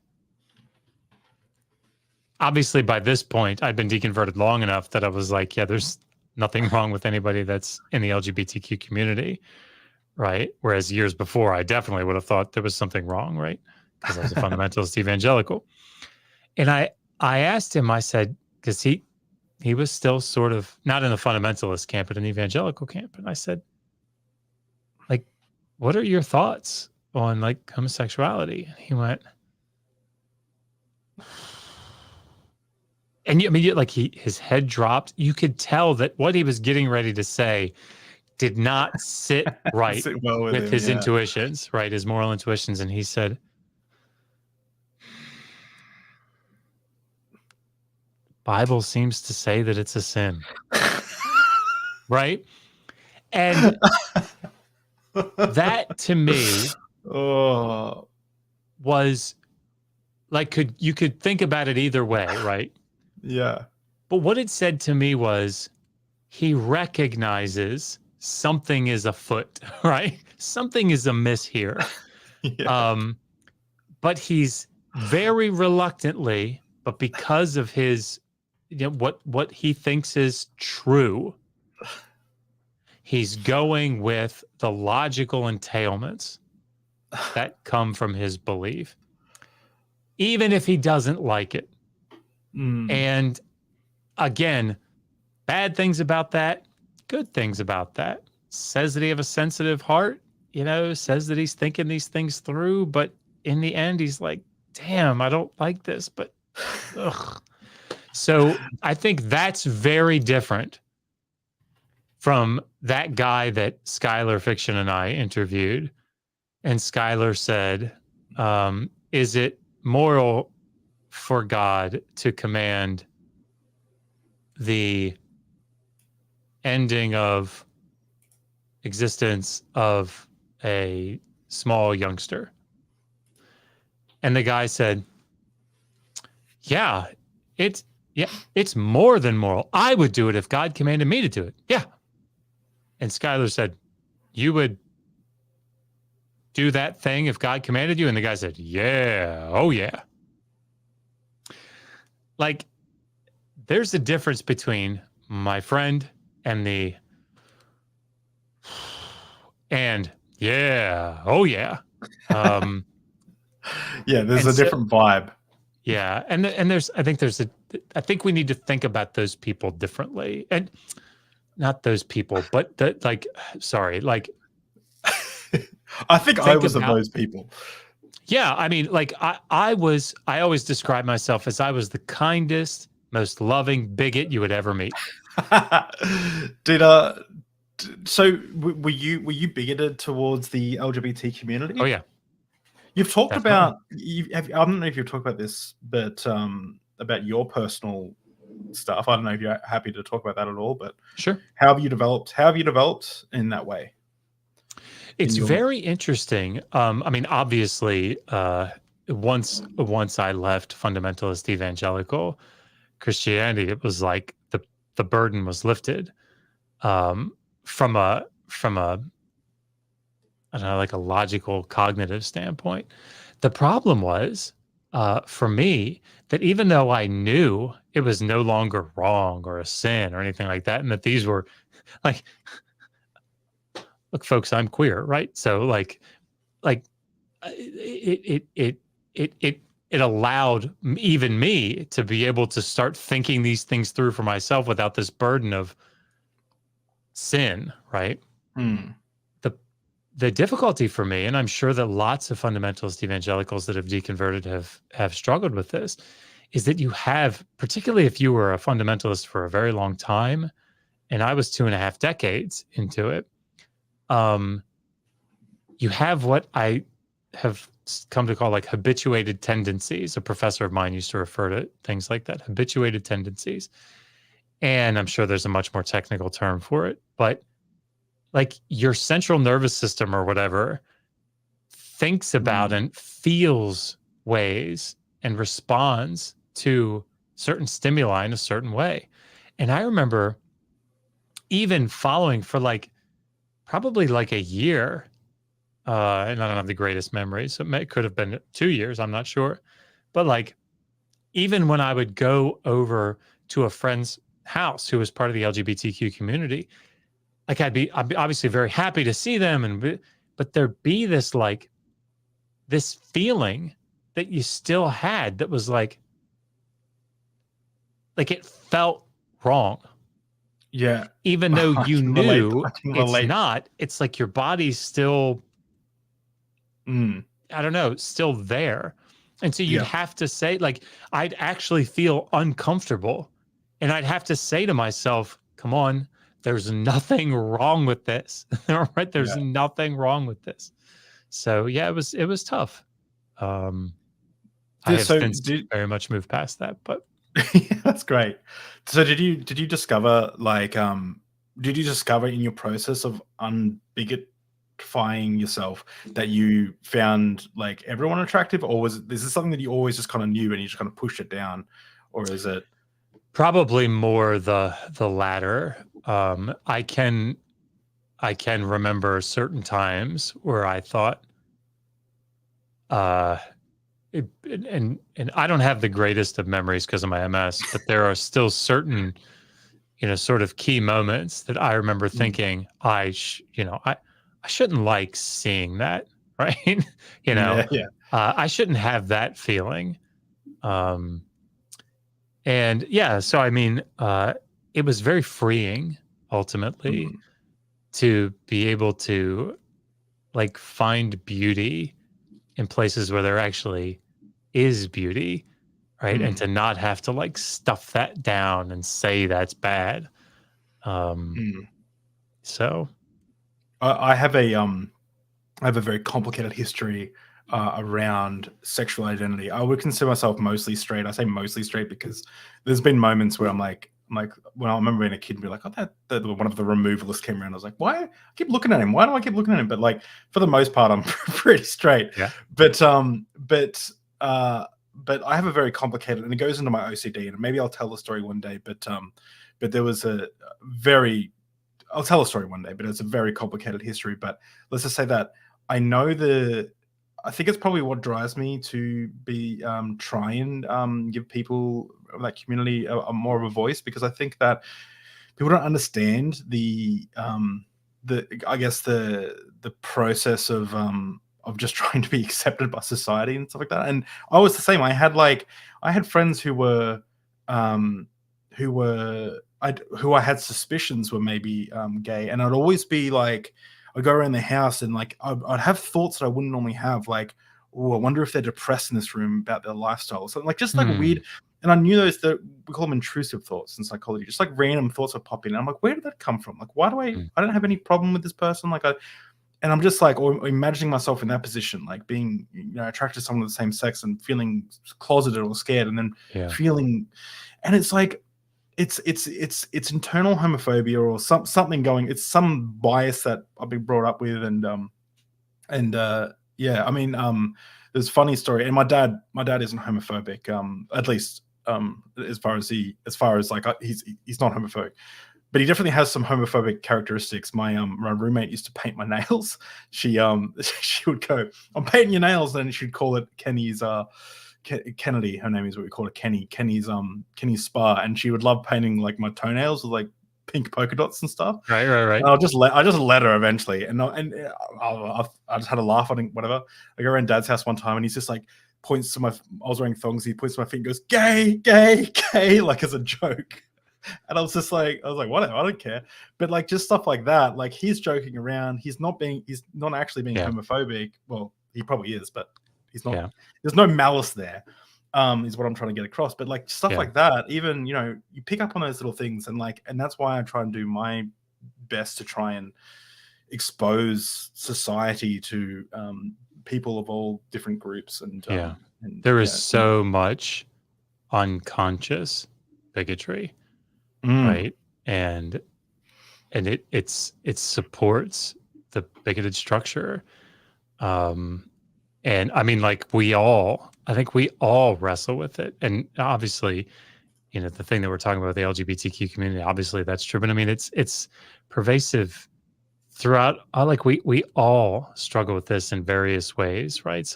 obviously by this point, I'd been deconverted long enough that I was like, yeah, there's nothing wrong with anybody that's in the LGBTQ community, right? Whereas years before, I definitely would have thought there was something wrong, right? Because I was a fundamentalist evangelical. And I asked him, I said, because he was still sort of not in the fundamentalist camp, but in the evangelical camp. And I said, like, what are your thoughts on like homosexuality? And he went, and I mean, like his head dropped. You could tell that what he was getting ready to say did not sit right Sit well with him, his yeah. intuitions, right? His moral intuitions. And he said, Bible seems to say that it's a sin. Right? And that to me was like, you could think about it either way, right? Yeah. But what it said to me was he recognizes something is afoot, right? Something is amiss here. Yeah. But he's very reluctantly, but because of his, you know, what he thinks is true, he's going with the logical entailments that come from his belief, even if he doesn't like it. And again, bad things about that, good things about that. Says that he have a sensitive heart, you know, says that he's thinking these things through, but in the end, he's like, damn, I don't like this, but ugh. So I think that's very different from that guy that Skylar Fiction and I interviewed. And Skylar said, is it moral for God to command the ending of existence of a small youngster? And the guy said, yeah, it's more than moral. I would do it if God commanded me to do it. Yeah. And Skylar said, you would do that thing if God commanded you? And the guy said, yeah. Oh, yeah. Like, there's a difference between my friend and yeah. Oh, yeah. Yeah, there's a different vibe. Yeah. And I think we need to think about those people differently. And not those people, but I think I was of those people. Yeah, I mean, like I always describe myself as I was the kindest, most loving bigot you would ever meet. So were you bigoted towards the LGBT community? Oh yeah. You've talked about I don't know if you've talked about this, but about your personal stuff. I don't know if you're happy to talk about that at all, but sure. How have you developed in that way? It's very interesting. I mean, obviously, once I left fundamentalist evangelical Christianity, it was like the burden was lifted from a I don't know, like a logical cognitive standpoint. The problem was for me that even though I knew it was no longer wrong or a sin or anything like that, and that these were like, look, folks, I'm queer, right? So like it allowed even me to be able to start thinking these things through for myself without this burden of sin, right? The difficulty for me, and I'm sure that lots of fundamentalist evangelicals that have deconverted have struggled with this, is that you have, particularly if you were a fundamentalist for a very long time, and I was 2.5 decades into it, you have what I have come to call like habituated tendencies. A professor of mine used to refer to things like that, habituated tendencies. And I'm sure there's a much more technical term for it, but like your central nervous system or whatever thinks about and feels ways and responds to certain stimuli in a certain way. And I remember even following for like probably like a year, and I don't have the greatest memories. So it could have been 2 years. I'm not sure. But like, even when I would go over to a friend's house who was part of the LGBTQ community, like I'd be obviously very happy to see them, but there'd be this like this feeling that you still had that was like it felt wrong. Yeah. Even though you knew it's relate. not, it's like your body's still, I don't know, still there. And so you'd have to say, like, I'd actually feel uncomfortable. And I'd have to say to myself, come on, there's nothing wrong with this. Right? There's nothing wrong with this. So yeah, it was tough. I have since very much moved past that, but that's great. So did you discover like did you discover in your process of unbigotifying yourself that you found like everyone attractive, or was this is something that you always just kind of knew and you just kind of pushed it down, or is it probably more the latter? I can remember certain times where I thought and I don't have the greatest of memories because of my MS, but there are still certain, sort of key moments that I remember thinking I shouldn't like seeing that, right? I shouldn't have that feeling. And yeah, so I mean, it was very freeing ultimately to be able to like find beauty in places where there actually is beauty, right? And to not have to like stuff that down and say that's bad. So I have a very complicated history around sexual identity. I would consider myself mostly straight. I say mostly straight because there's been moments where I'm like when I remember being a kid and be like, oh, that one of the removalists came around. I was like, why I keep looking at him? Why do I keep looking at him? But like for the most part, I'm pretty straight. Yeah. But I have a very complicated, and it goes into my OCD, and maybe I'll tell the story one day. But there was I'll tell a story one day, but it's a very complicated history. But let's just say that I think it's probably what drives me to be try and give people of that community a more of a voice, because I think that people don't understand the process of just trying to be accepted by society and stuff like that. And I was the same. I had friends who I had suspicions were maybe gay, and I'd always be like, I'd go around the house and like I'd have thoughts that I wouldn't normally have, like, oh, I wonder if they're depressed in this room about their lifestyle or something, like just like weird. And I knew those, that we call them intrusive thoughts in psychology, just like random thoughts would pop in. And I'm like, where did that come from? Like, why do I don't have any problem with this person, like and I'm just like, or imagining myself in that position, like being, attracted to someone of the same sex and feeling closeted or scared, and then feeling, and it's like, it's internal homophobia or something going. It's some bias that I've been brought up with, yeah. I mean, there's a funny story, and my dad isn't homophobic, at least as far as like he's not homophobic. But he definitely has some homophobic characteristics. My roommate used to paint my nails. She would go, I'm painting your nails, and she'd call it Kenny's Kennedy, her name is what we call it, Kenny's spa, and she would love painting like my toenails with like pink polka dots and stuff. Right. And I just let her eventually, and I just had a laugh. I think whatever. I go around Dad's house one time, and he's just like points to I was wearing thongs. He points to my feet and goes, "Gay, gay, gay," like as a joke. And I was like, whatever, I don't care. But like just stuff like that, like he's joking around. He's not actually being homophobic. Well, he probably is, but he's not. Yeah. There's no malice there, is what I'm trying to get across. But like stuff like that, even, you pick up on those little things, and that's why I try and do my best to try and expose society to people of all different groups. And there is so much unconscious bigotry, right? And it supports the bigoted structure. And I mean, like I think we all wrestle with it. And obviously, the thing that we're talking about, the LGBTQ community, obviously that's true. But I mean, it's pervasive throughout. Like we all struggle with this in various ways, right?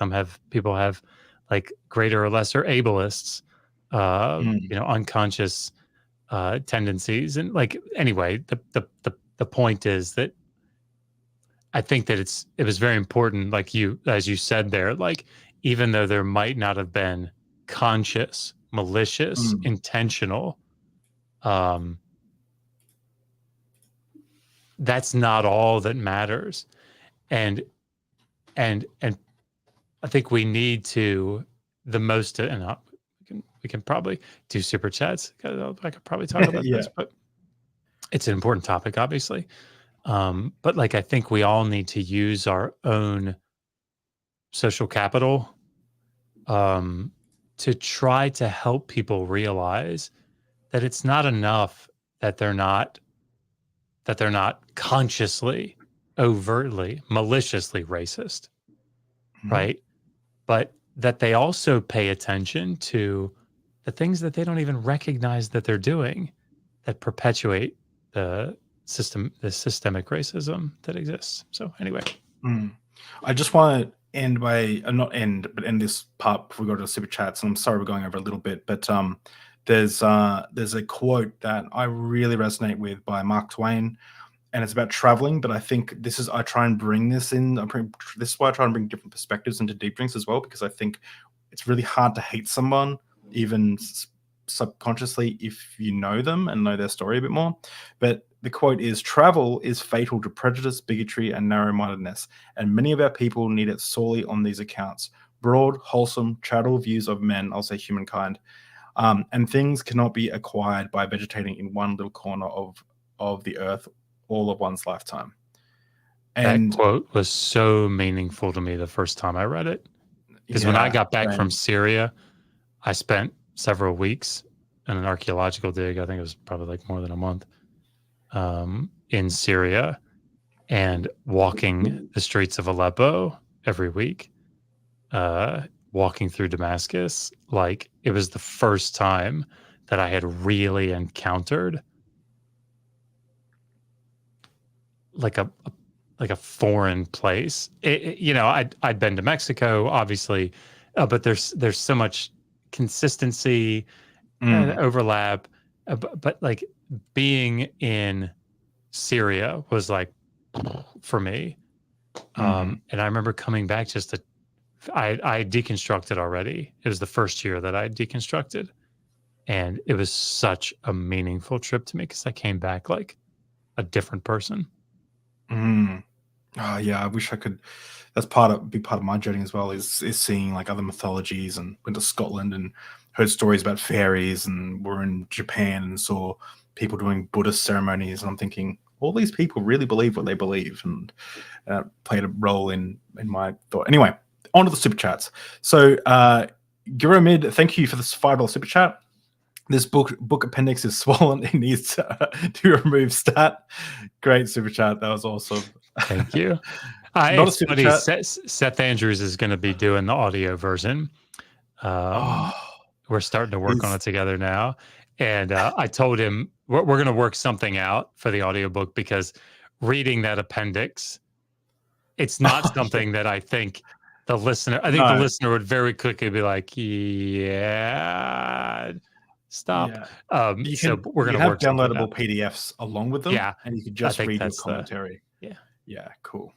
People have like greater or lesser ableists, unconscious tendencies. And like, anyway, the point is that I think that it was very important, like as you said there, like, even though there might not have been conscious, malicious, intentional, that's not all that matters. And I think we need to we can probably do super chats. I could probably talk about this, but it's an important topic, obviously. But like, I think we all need to use our own social capital to try to help people realize that it's not enough that they're not consciously, overtly, maliciously racist, right? But that they also pay attention to the things that they don't even recognize that they're doing that perpetuate the systemic racism that exists. So anyway, I just want to end by not end, but end this part before we go to the super chats. And I'm sorry we're going over a little bit, but there's a quote that I really resonate with by Mark Twain, and it's about traveling. But I think I try and bring this in. This is why I try and bring different perspectives into deep drinks as well, because I think it's really hard to hate someone, even subconsciously, if you know them and know their story a bit more. But the quote is, "Travel is fatal to prejudice, bigotry, and narrow-mindedness, and many of our people need it sorely on these accounts. Broad, wholesome, charitable views of men," I'll say humankind, "and things cannot be acquired by vegetating in one little corner of the earth all of one's lifetime." And that quote was so meaningful to me the first time I read it. Because when I got back from Syria, I spent several weeks in an archaeological dig. I think it was probably like more than a month in Syria, and walking the streets of Aleppo every week, walking through Damascus. Like, it was the first time that I had really encountered like a foreign place. I'd been to Mexico, obviously, but there's so much consistency and overlap. But like, being in Syria was like for me. And I remember coming back I deconstructed already. It was the first year that I deconstructed, and it was such a meaningful trip to me because I came back like a different person. Oh yeah, I wish I could. That's big part of my journey as well, is seeing like other mythologies, and went to Scotland and heard stories about fairies, and we're in Japan and saw people doing Buddhist ceremonies, and I'm thinking, all these people really believe what they believe, and played a role in my thought. Anyway, on to the super chats. So Gurumid, thank you for this $5 super chat. This book appendix is swollen. It needs to remove stat. Great super chat. That was awesome. Thank you. It's funny. Seth Andrews is going to be doing the audio version. We're starting to work on it together now. And I told him we're going to work something out for the audiobook, because reading that appendix, it's not something that I think the listener would very quickly be like, yeah, stop. Yeah. So we're going to work downloadable PDFs along with them. Yeah. And you could just read your commentary. Yeah, cool.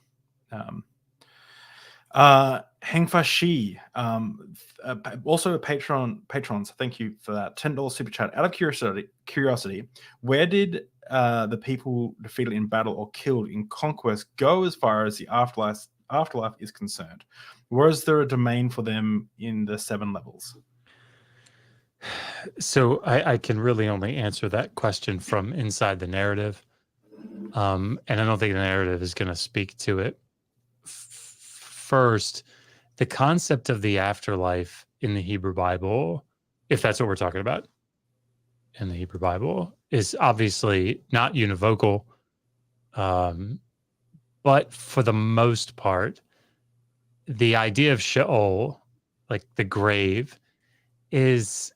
Hengfa Shi, also a patron, so thank you for that. $10 super chat. Out of curiosity, where did the people defeated in battle or killed in conquest go as far as the afterlife is concerned? Was there a domain for them in the 7 levels? So I can really only answer that question from inside the narrative. And I don't think the narrative is going to speak to it. First, the concept of the afterlife in the Hebrew Bible, if that's what we're talking about in the Hebrew Bible, is obviously not univocal. But for the most part, the idea of Sheol, like the grave, it's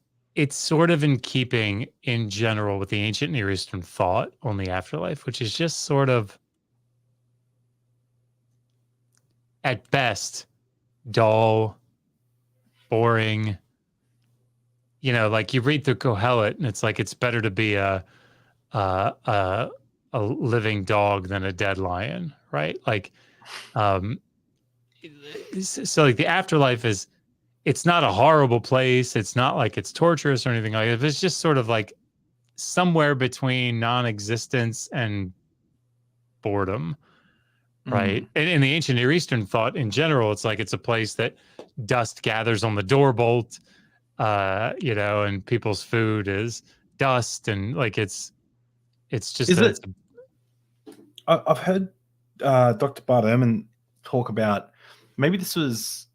sort of in keeping in general with the ancient Near Eastern thought on the afterlife, which is just sort of at best dull, boring. You know, like you read through Kohelet and it's like it's better to be a a living dog than a dead lion, right? Like um so like the afterlife is, it's not a horrible place. It's not like it's torturous or anything like that. It's just sort of like somewhere between non-existence and boredom, right? Mm. And in the ancient Near Eastern thought in general, it's like it's a place that dust gathers on the doorbolt, you know, and people's food is dust, and like it's just Is a, it? I've heard Dr. Bart Ehrman talk about maybe this was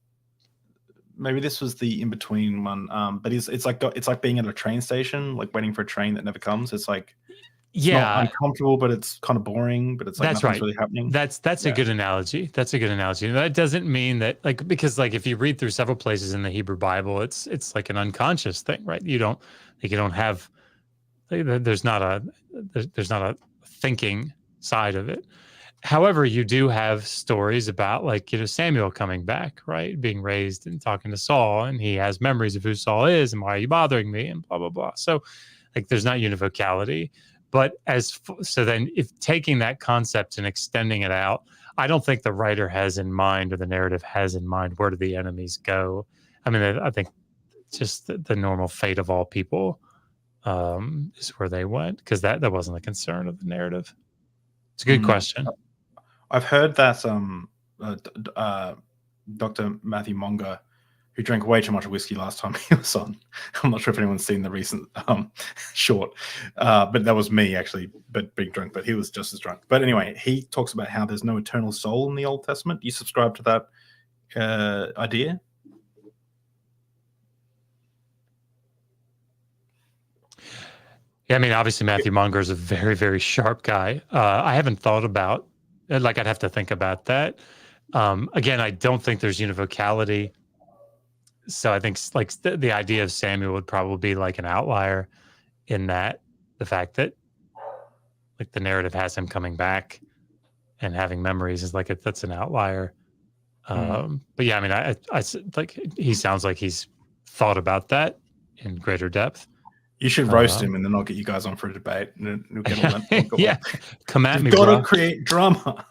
the in between one, but it's like being at a train station, like waiting for a train that never comes. It's like it's not yeah, uncomfortable, but it's kind of boring. But it's like that's nothing's right. really happening. That's a Yeah. good analogy. That's a good analogy. And that doesn't mean that, like, because like if you read through several places in the Hebrew Bible, it's like an unconscious thing, right? You don't like you don't have there's not a there's not a thinking side of it. However, you do have stories about, like, you know, Samuel coming back, right, being raised and talking to Saul, and he has memories of who Saul is and why are you bothering me and blah blah blah. So like there's not univocality, but so then if taking that concept and extending it out, I don't think the writer has in mind, or the narrative has in mind, where do the enemies go. I mean, I think just the normal fate of all people is where they went, because that wasn't the concern of the narrative. It's a good Mm. question. I've heard that Dr. Matthew Monger, who drank way too much whiskey last time he was on. I'm not sure if anyone's seen the recent short, but that was me actually, but being drunk. But he was just as drunk. But anyway, he talks about how there's no eternal soul in the Old Testament. Do you subscribe to that idea? Yeah, I mean, obviously Matthew Monger is a very, very sharp guy. I haven't thought about, like, I'd have to think about that. Again, I don't think there's univocality. So I think like the idea of Samuel would probably be like an outlier, in that the fact that like the narrative has him coming back and having memories is like that's an outlier. But yeah, I mean, I like he sounds like he's thought about that in greater depth. You should roast him, and then I'll get you guys on for a debate, and we'll get all that. Yeah, come at You've me, got bro. to create drama.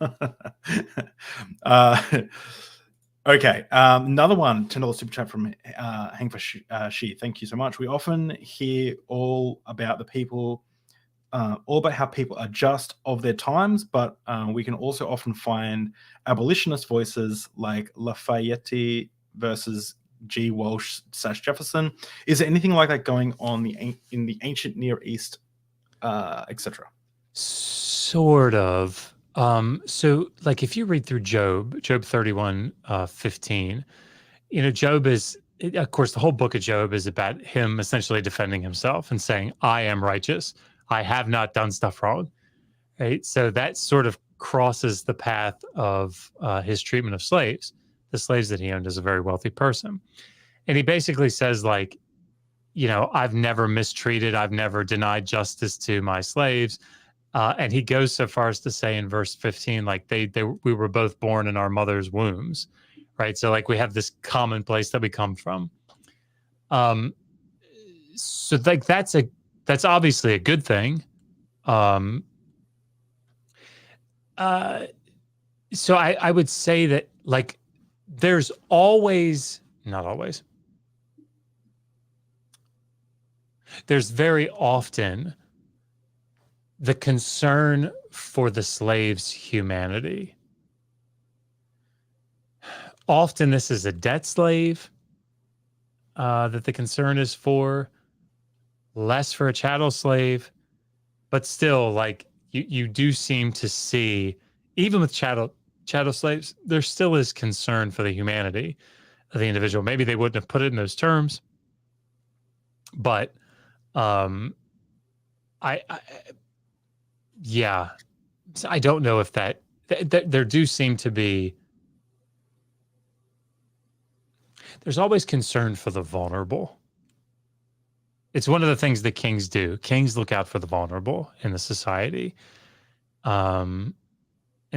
Okay, another one, $10 super chat from Hang for She. Thank you so much. We often hear all about the people, all about how people are just of their times, but we can also often find abolitionist voices like Lafayette versus G. Walsh / Jefferson. Is there anything like that going on in the ancient Near East, etc.? Sort of. So like if you read through Job 31, 15, you know, Job is, of course, the whole book of Job is about him essentially defending himself and saying, I am righteous. I have not done stuff wrong. Right. So that sort of crosses the path of his treatment of slaves, the slaves that he owned as a very wealthy person. And he basically says, like, you know, I've never mistreated, I've never denied justice to my slaves. And he goes so far as to say in verse 15, like we were both born in our mother's wombs, right? So like we have this common place that we come from. So like that's obviously a good thing. So I would say that, like, there's always, not always, there's very often the concern for the slave's humanity. Often this is a debt slave that the concern is for, less for a chattel slave, but still, like, you do seem to see, even with chattel slaves, there still is concern for the humanity. the individual. Maybe they wouldn't have put it in those terms, but yeah, so I don't know if that there do seem to be. There's always concern for the vulnerable. It's one of the things that kings do. Kings look out for the vulnerable in the society. And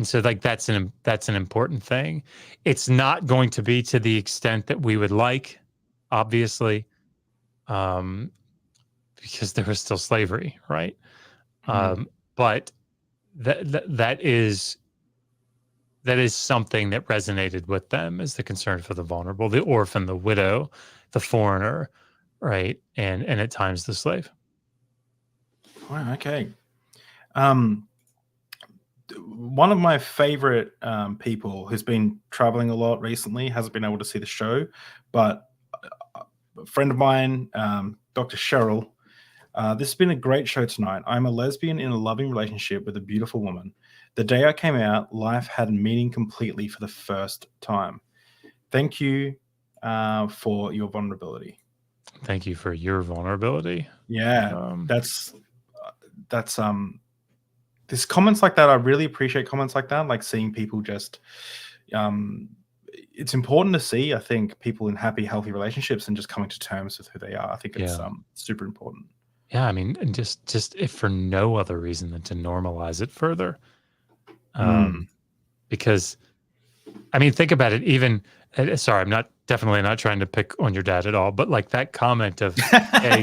so like that's an important thing. It's not going to be to the extent that we would like, obviously, because there was still slavery, right? But that is something that resonated with them, is the concern for the vulnerable, the orphan, the widow, the foreigner, right? And at times the slave. Wow, okay. One of my favorite people who's been traveling a lot recently, hasn't been able to see the show, but a friend of mine, Dr. Cheryl, this has been a great show tonight. I'm a lesbian in a loving relationship with a beautiful woman. The day I came out, life had meaning completely for the first time. Thank you for your vulnerability. Thank you for your vulnerability. Yeah, that's there's comments like that. I really appreciate comments like that, like seeing people just it's important to see, I think, people in happy, healthy relationships and just coming to terms with who they are. I think it's super important. Yeah, I mean, and just if for no other reason than to normalize it further. Because, I mean, think about it. Even, sorry, I'm definitely not trying to pick on your dad at all, but like that comment of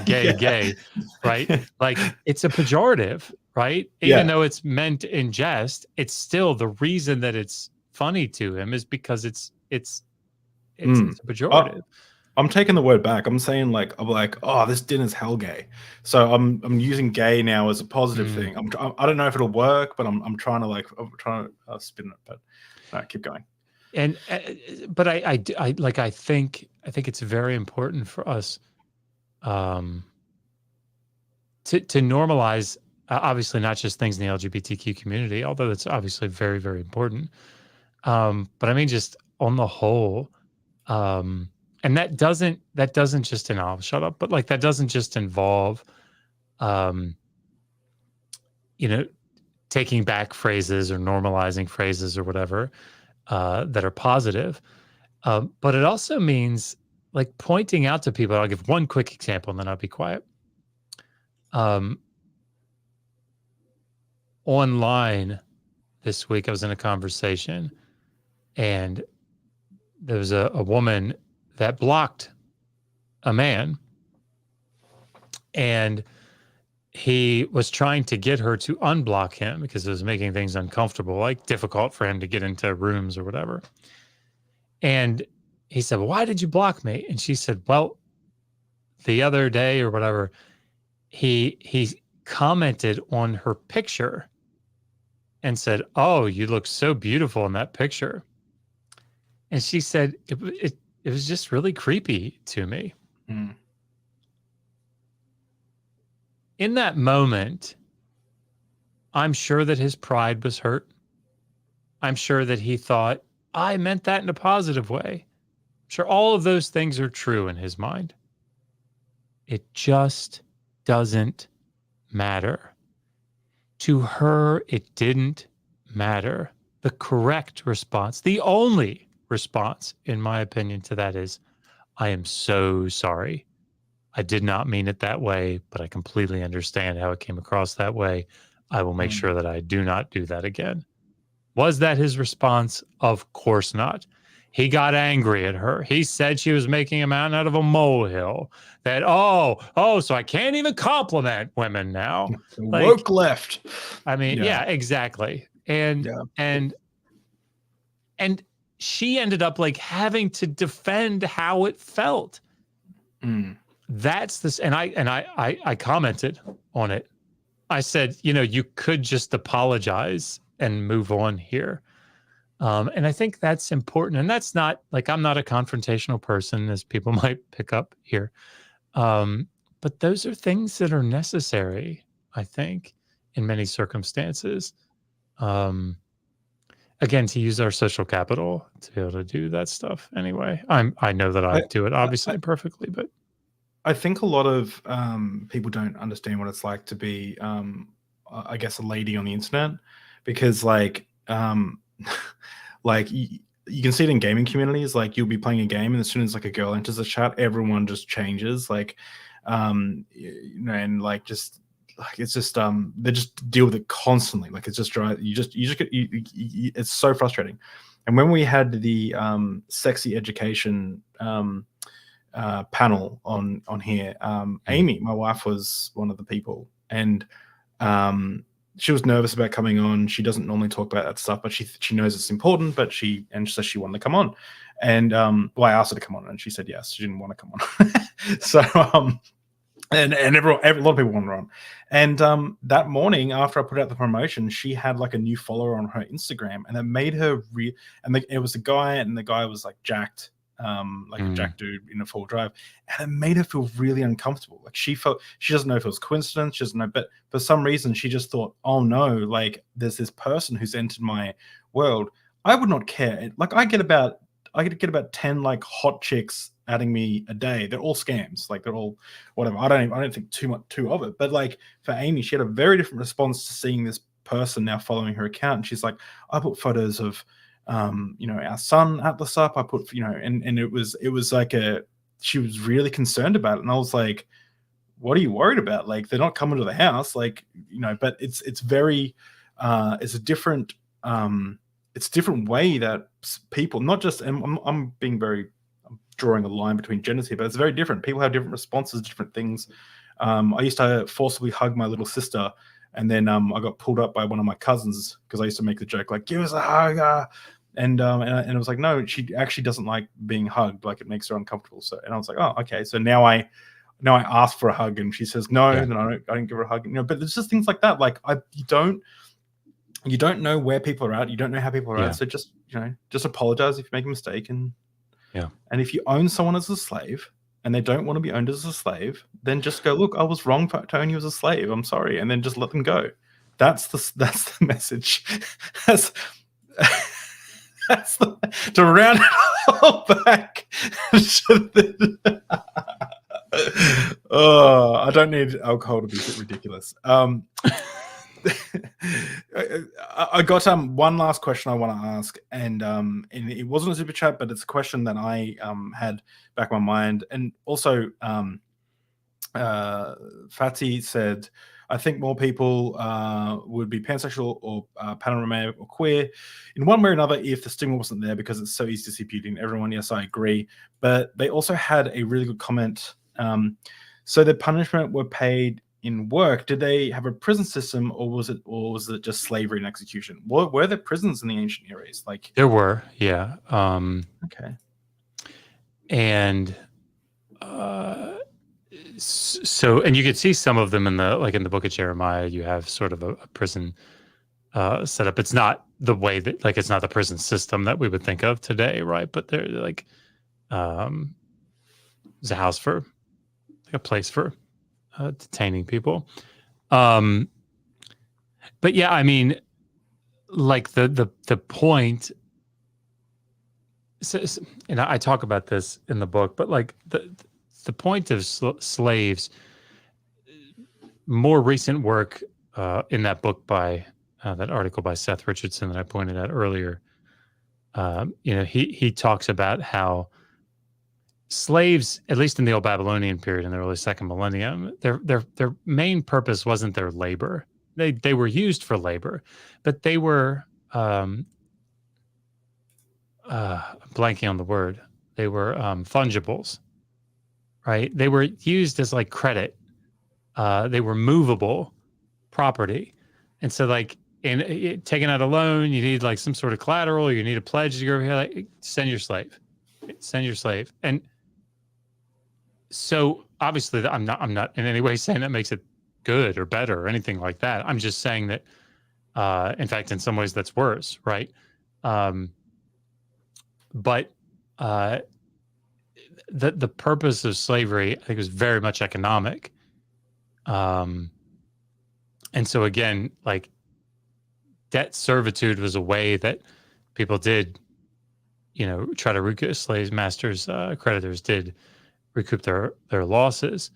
gay, right? Like it's a pejorative, right? Even though it's meant in jest, it's still, the reason that it's funny to him is because it's a pejorative. I'm taking the word back. I'm saying like, oh, this dinner's hell gay. So I'm using gay now as a positive thing. I don't know if it'll work, but I'm trying to spin it. But no, keep going. And but I think it's very important for us to normalize, obviously not just things in the LGBTQ community, although that's obviously very, very important. But I mean, just on the whole, and that doesn't just, and I'll shut up, but like that doesn't just involve, taking back phrases or normalizing phrases or whatever that are positive. But it also means like pointing out to people. I'll give one quick example and then I'll be quiet. Online this week, I was in a conversation and there was a woman that blocked a man, and he was trying to get her to unblock him because it was making things uncomfortable, like difficult for him to get into rooms or whatever. And he said, well, why did you block me? And she said, well, the other day or whatever, he commented on her picture and said, oh, you look so beautiful in that picture. And she said, it was just really creepy to me. In that moment, I'm sure that his pride was hurt. I'm sure that he thought, I meant that in a positive way. I'm sure all of those things are true in his mind. It just doesn't matter. To her, it didn't matter. The correct response, the only response, in my opinion, to that is, I am so sorry. I did not mean it that way, but I completely understand how it came across that way. I will make sure that I do not do that again. Was that his response? Of course not. He got angry at her. He said she was making a mountain out of a molehill. That, so I can't even compliment women now. Woke left. I mean, yeah, exactly. And she ended up like having to defend how it felt. That's this, and I commented on it. I said, you could just apologize and move on here. And I think that's important. And that's not like, I'm not a confrontational person, as people might pick up here. But those are things that are necessary, I think, in many circumstances. And again, to use our social capital to be able to do that stuff. Anyway, I know that I do it obviously perfectly, but I think a lot of people don't understand what it's like to be, I guess, a lady on the internet, because like, like you can see it in gaming communities. Like you'll be playing a game, and as soon as like a girl enters the chat, everyone just changes. Like, and like just like it's just they just deal with it constantly. Like it's just dry. You just get it's so frustrating. And when we had the sexy education panel on here, Amy, my wife, was one of the people, and she was nervous about coming on. She doesn't normally talk about that stuff, but she knows it's important. But she wanted to come on, and well, I asked her to come on, and she said yes. She didn't want to come on, so and everyone, a lot of people wanted her on. And that morning, after I put out the promotion, she had like a new follower on her Instagram, and that made her it was a guy, and the guy was like jacked, like a jack dude in a full drive, and it made her feel really uncomfortable. Like she doesn't know if it was coincidence, she doesn't know, but for some reason she just thought, oh no, like there's this person who's entered my world. I would not care. Like I get about 10 like hot chicks adding me a day. They're all scams. Like they're all whatever. I don't think too of it. But like for Amy, she had a very different response to seeing this person now following her account. And she's like, I put photos of our son Atlas up. I put, and it was like she was really concerned about it. And I was like, what are you worried about? Like they're not coming to the house, like, but it's very it's a different way that people, not just, and I'm drawing a line between genders here, but it's very different. People have different responses to different things. I used to forcibly hug my little sister, and then I got pulled up by one of my cousins because I used to make the joke like, give us a hug. And I was like, no, she actually doesn't like being hugged. Like it makes her uncomfortable. So, and I was like, oh, okay. So now I ask for a hug, and she says no, then I don't give her a hug. But there's just things like that. Like you don't know where people are at. You don't know how people are at. So just apologize if you make a mistake. And if you own someone as a slave and they don't want to be owned as a slave, then just go, look, I was wrong to own you as a slave. I'm sorry. And then just let them go. That's the message. That's to round it all back. Oh, I don't need alcohol to be ridiculous. I got one last question I want to ask, and it wasn't a super chat, but it's a question that I had back in my mind. And also Fatty said, I think more people would be pansexual or panoramic or queer in one way or another if the stigma wasn't there, because it's so easy to see beauty in everyone. Yes, I agree. But they also had a really good comment. So the punishment were paid in work. Did they have a prison system, or was it just slavery and execution? Were there prisons in the ancient Near East? Like there were, yeah. Okay. And so, and you could see some of them in the book of Jeremiah. You have sort of a prison setup. It's not the way that, like, it's not the prison system that we would think of today, right? But they're like, there's a house for, like, a place for detaining people. But yeah, I mean, like the point. So, and I talk about this in the book, but like the point of slaves, more recent work in that book by that article by Seth Richardson that I pointed out earlier, he talks about how slaves, at least in the Old Babylonian period in the early second millennium, their main purpose wasn't their labor. They were used for labor, but they were blanking on the word. They were fungibles, right? They were used as like credit. They were movable property. And so like taking out a loan, you need like some sort of collateral, you need a pledge to go over here, like send your slave. And so obviously I'm not in any way saying that makes it good or better or anything like that. I'm just saying that, in fact, in some ways that's worse, right? But the purpose of slavery, I think, was very much economic. And so again, like debt servitude was a way that people did, try to recoup slave masters, creditors did recoup their losses,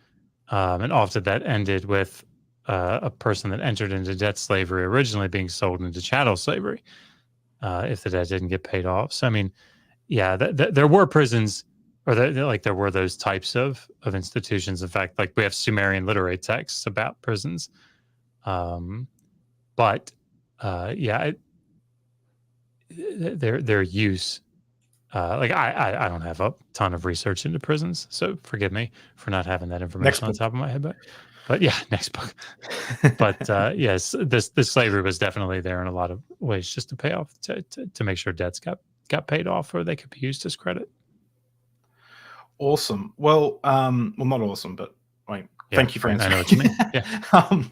and often that ended with a person that entered into debt slavery originally being sold into chattel slavery if the debt didn't get paid off. So I mean, yeah, there were prisons, or there were those types of institutions. In fact, like we have Sumerian literary texts about prisons, but yeah, their use. I don't have a ton of research into prisons, so forgive me for not having that information on top of my head. But yeah, next book. But yes, this slavery was definitely there in a lot of ways, just to pay off to make sure debts got paid off, or they could be used as credit. Awesome. Well, not awesome, but like, thank you for answering. I know what you mean. Yeah.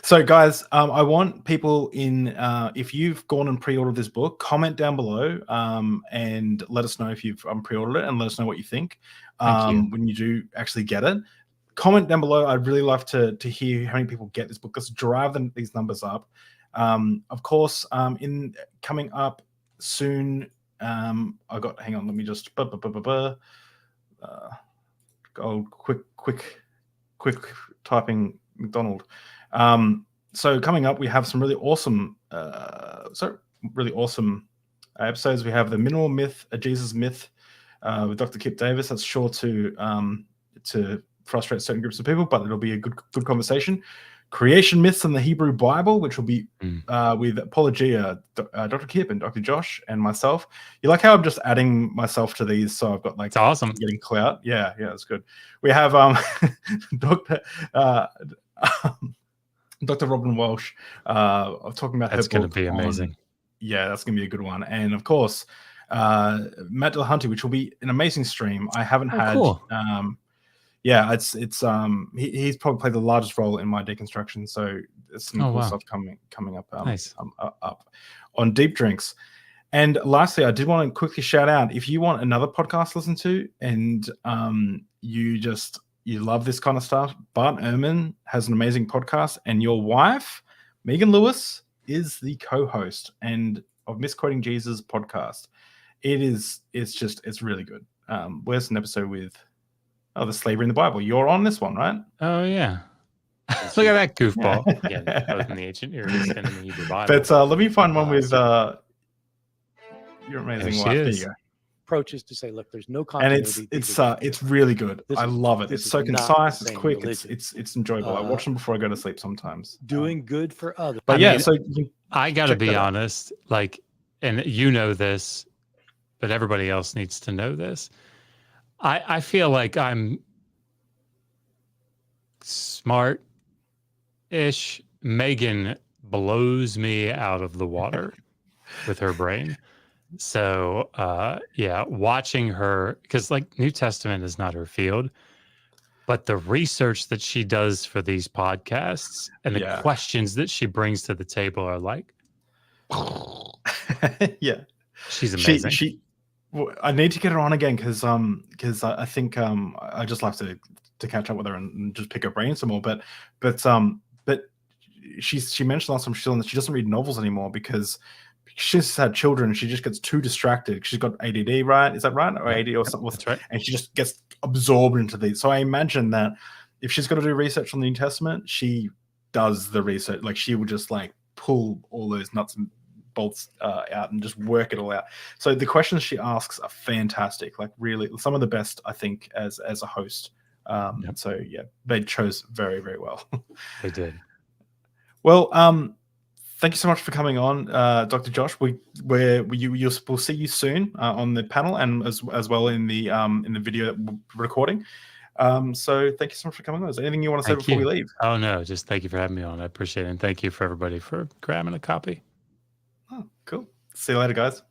So guys, I want people in, if you've gone and pre-ordered this book, comment down below, and let us know if you've pre-ordered it, and let us know what you think when you do actually get it. Comment down below. I'd really love to hear how many people get this book. Let's drive these numbers up. Of course, in coming up soon, hang on, let me just go quick typing McDonald. So coming up, we have some really awesome episodes. We have the Mineral Myth, a Jesus Myth, with Dr. Kip Davis. That's sure to frustrate certain groups of people, but it'll be a good conversation. Creation Myths in the Hebrew Bible, which will be with Apologia, Dr. Kip and Dr. Josh and myself. You like how I'm just adding myself to these, so I've got like, it's awesome, getting clout. Yeah, it's good. We have Dr. Robin Walsh talking about that's her book. That's going to be amazing. Yeah, that's going to be a good one. And of course, Matt Dillahunty, which will be an amazing stream. I haven't had. Cool. Yeah, it's he's probably played the largest role in my deconstruction, so it's some cool stuff coming up. Nice. Up on Deep Drinks. And lastly, I did want to quickly shout out, if you want another podcast to listen to, and you love this kind of stuff, Bart Ehrman has an amazing podcast, and your wife, Megan Lewis, is the co-host of Misquoting Jesus podcast. It's really good. Where's an episode with the slavery in the Bible? You're on this one, right? Oh yeah. Look at that goofball. Yeah, both in the ancient Near East and in the Hebrew Bible. But let me find one with your amazing wife. There you go. Approaches to say, look, there's no continuity. And it's really good. I love it. It's so concise. It's quick. It's enjoyable. I watch them before I go to sleep sometimes. Doing good for others. But so I got to be honest, and you know this, but everybody else needs to know this. I feel like I'm smart-ish. Megan blows me out of the water with her brain. So, watching her, because New Testament is not her field, but the research that she does for these podcasts and the questions that she brings to the table are she's amazing. I need to get her on again because I think I just like to catch up with her and just pick her brain some more. But she mentioned last time she doesn't read novels anymore because she's had children and she just gets too distracted. She's got ADD, right? Is that right? Or ADD or something? That's right. And she just gets absorbed into these. So I imagine that if she's got to do research on the New Testament, she does the research. She will just pull all those nuts and bolts out and just work it all out. So the questions she asks are fantastic. Really, some of the best, I think, as a host. So yeah, they chose very, very well. They did. Well, thank you so much for coming on, Dr. Josh. We'll see you soon on the panel and as well in the video that we're recording. So thank you so much for coming on. Is there anything you want to say before we leave? Oh no, just thank you for having me on. I appreciate it, and thank you for everybody for grabbing a copy. Oh, cool. See you later, guys.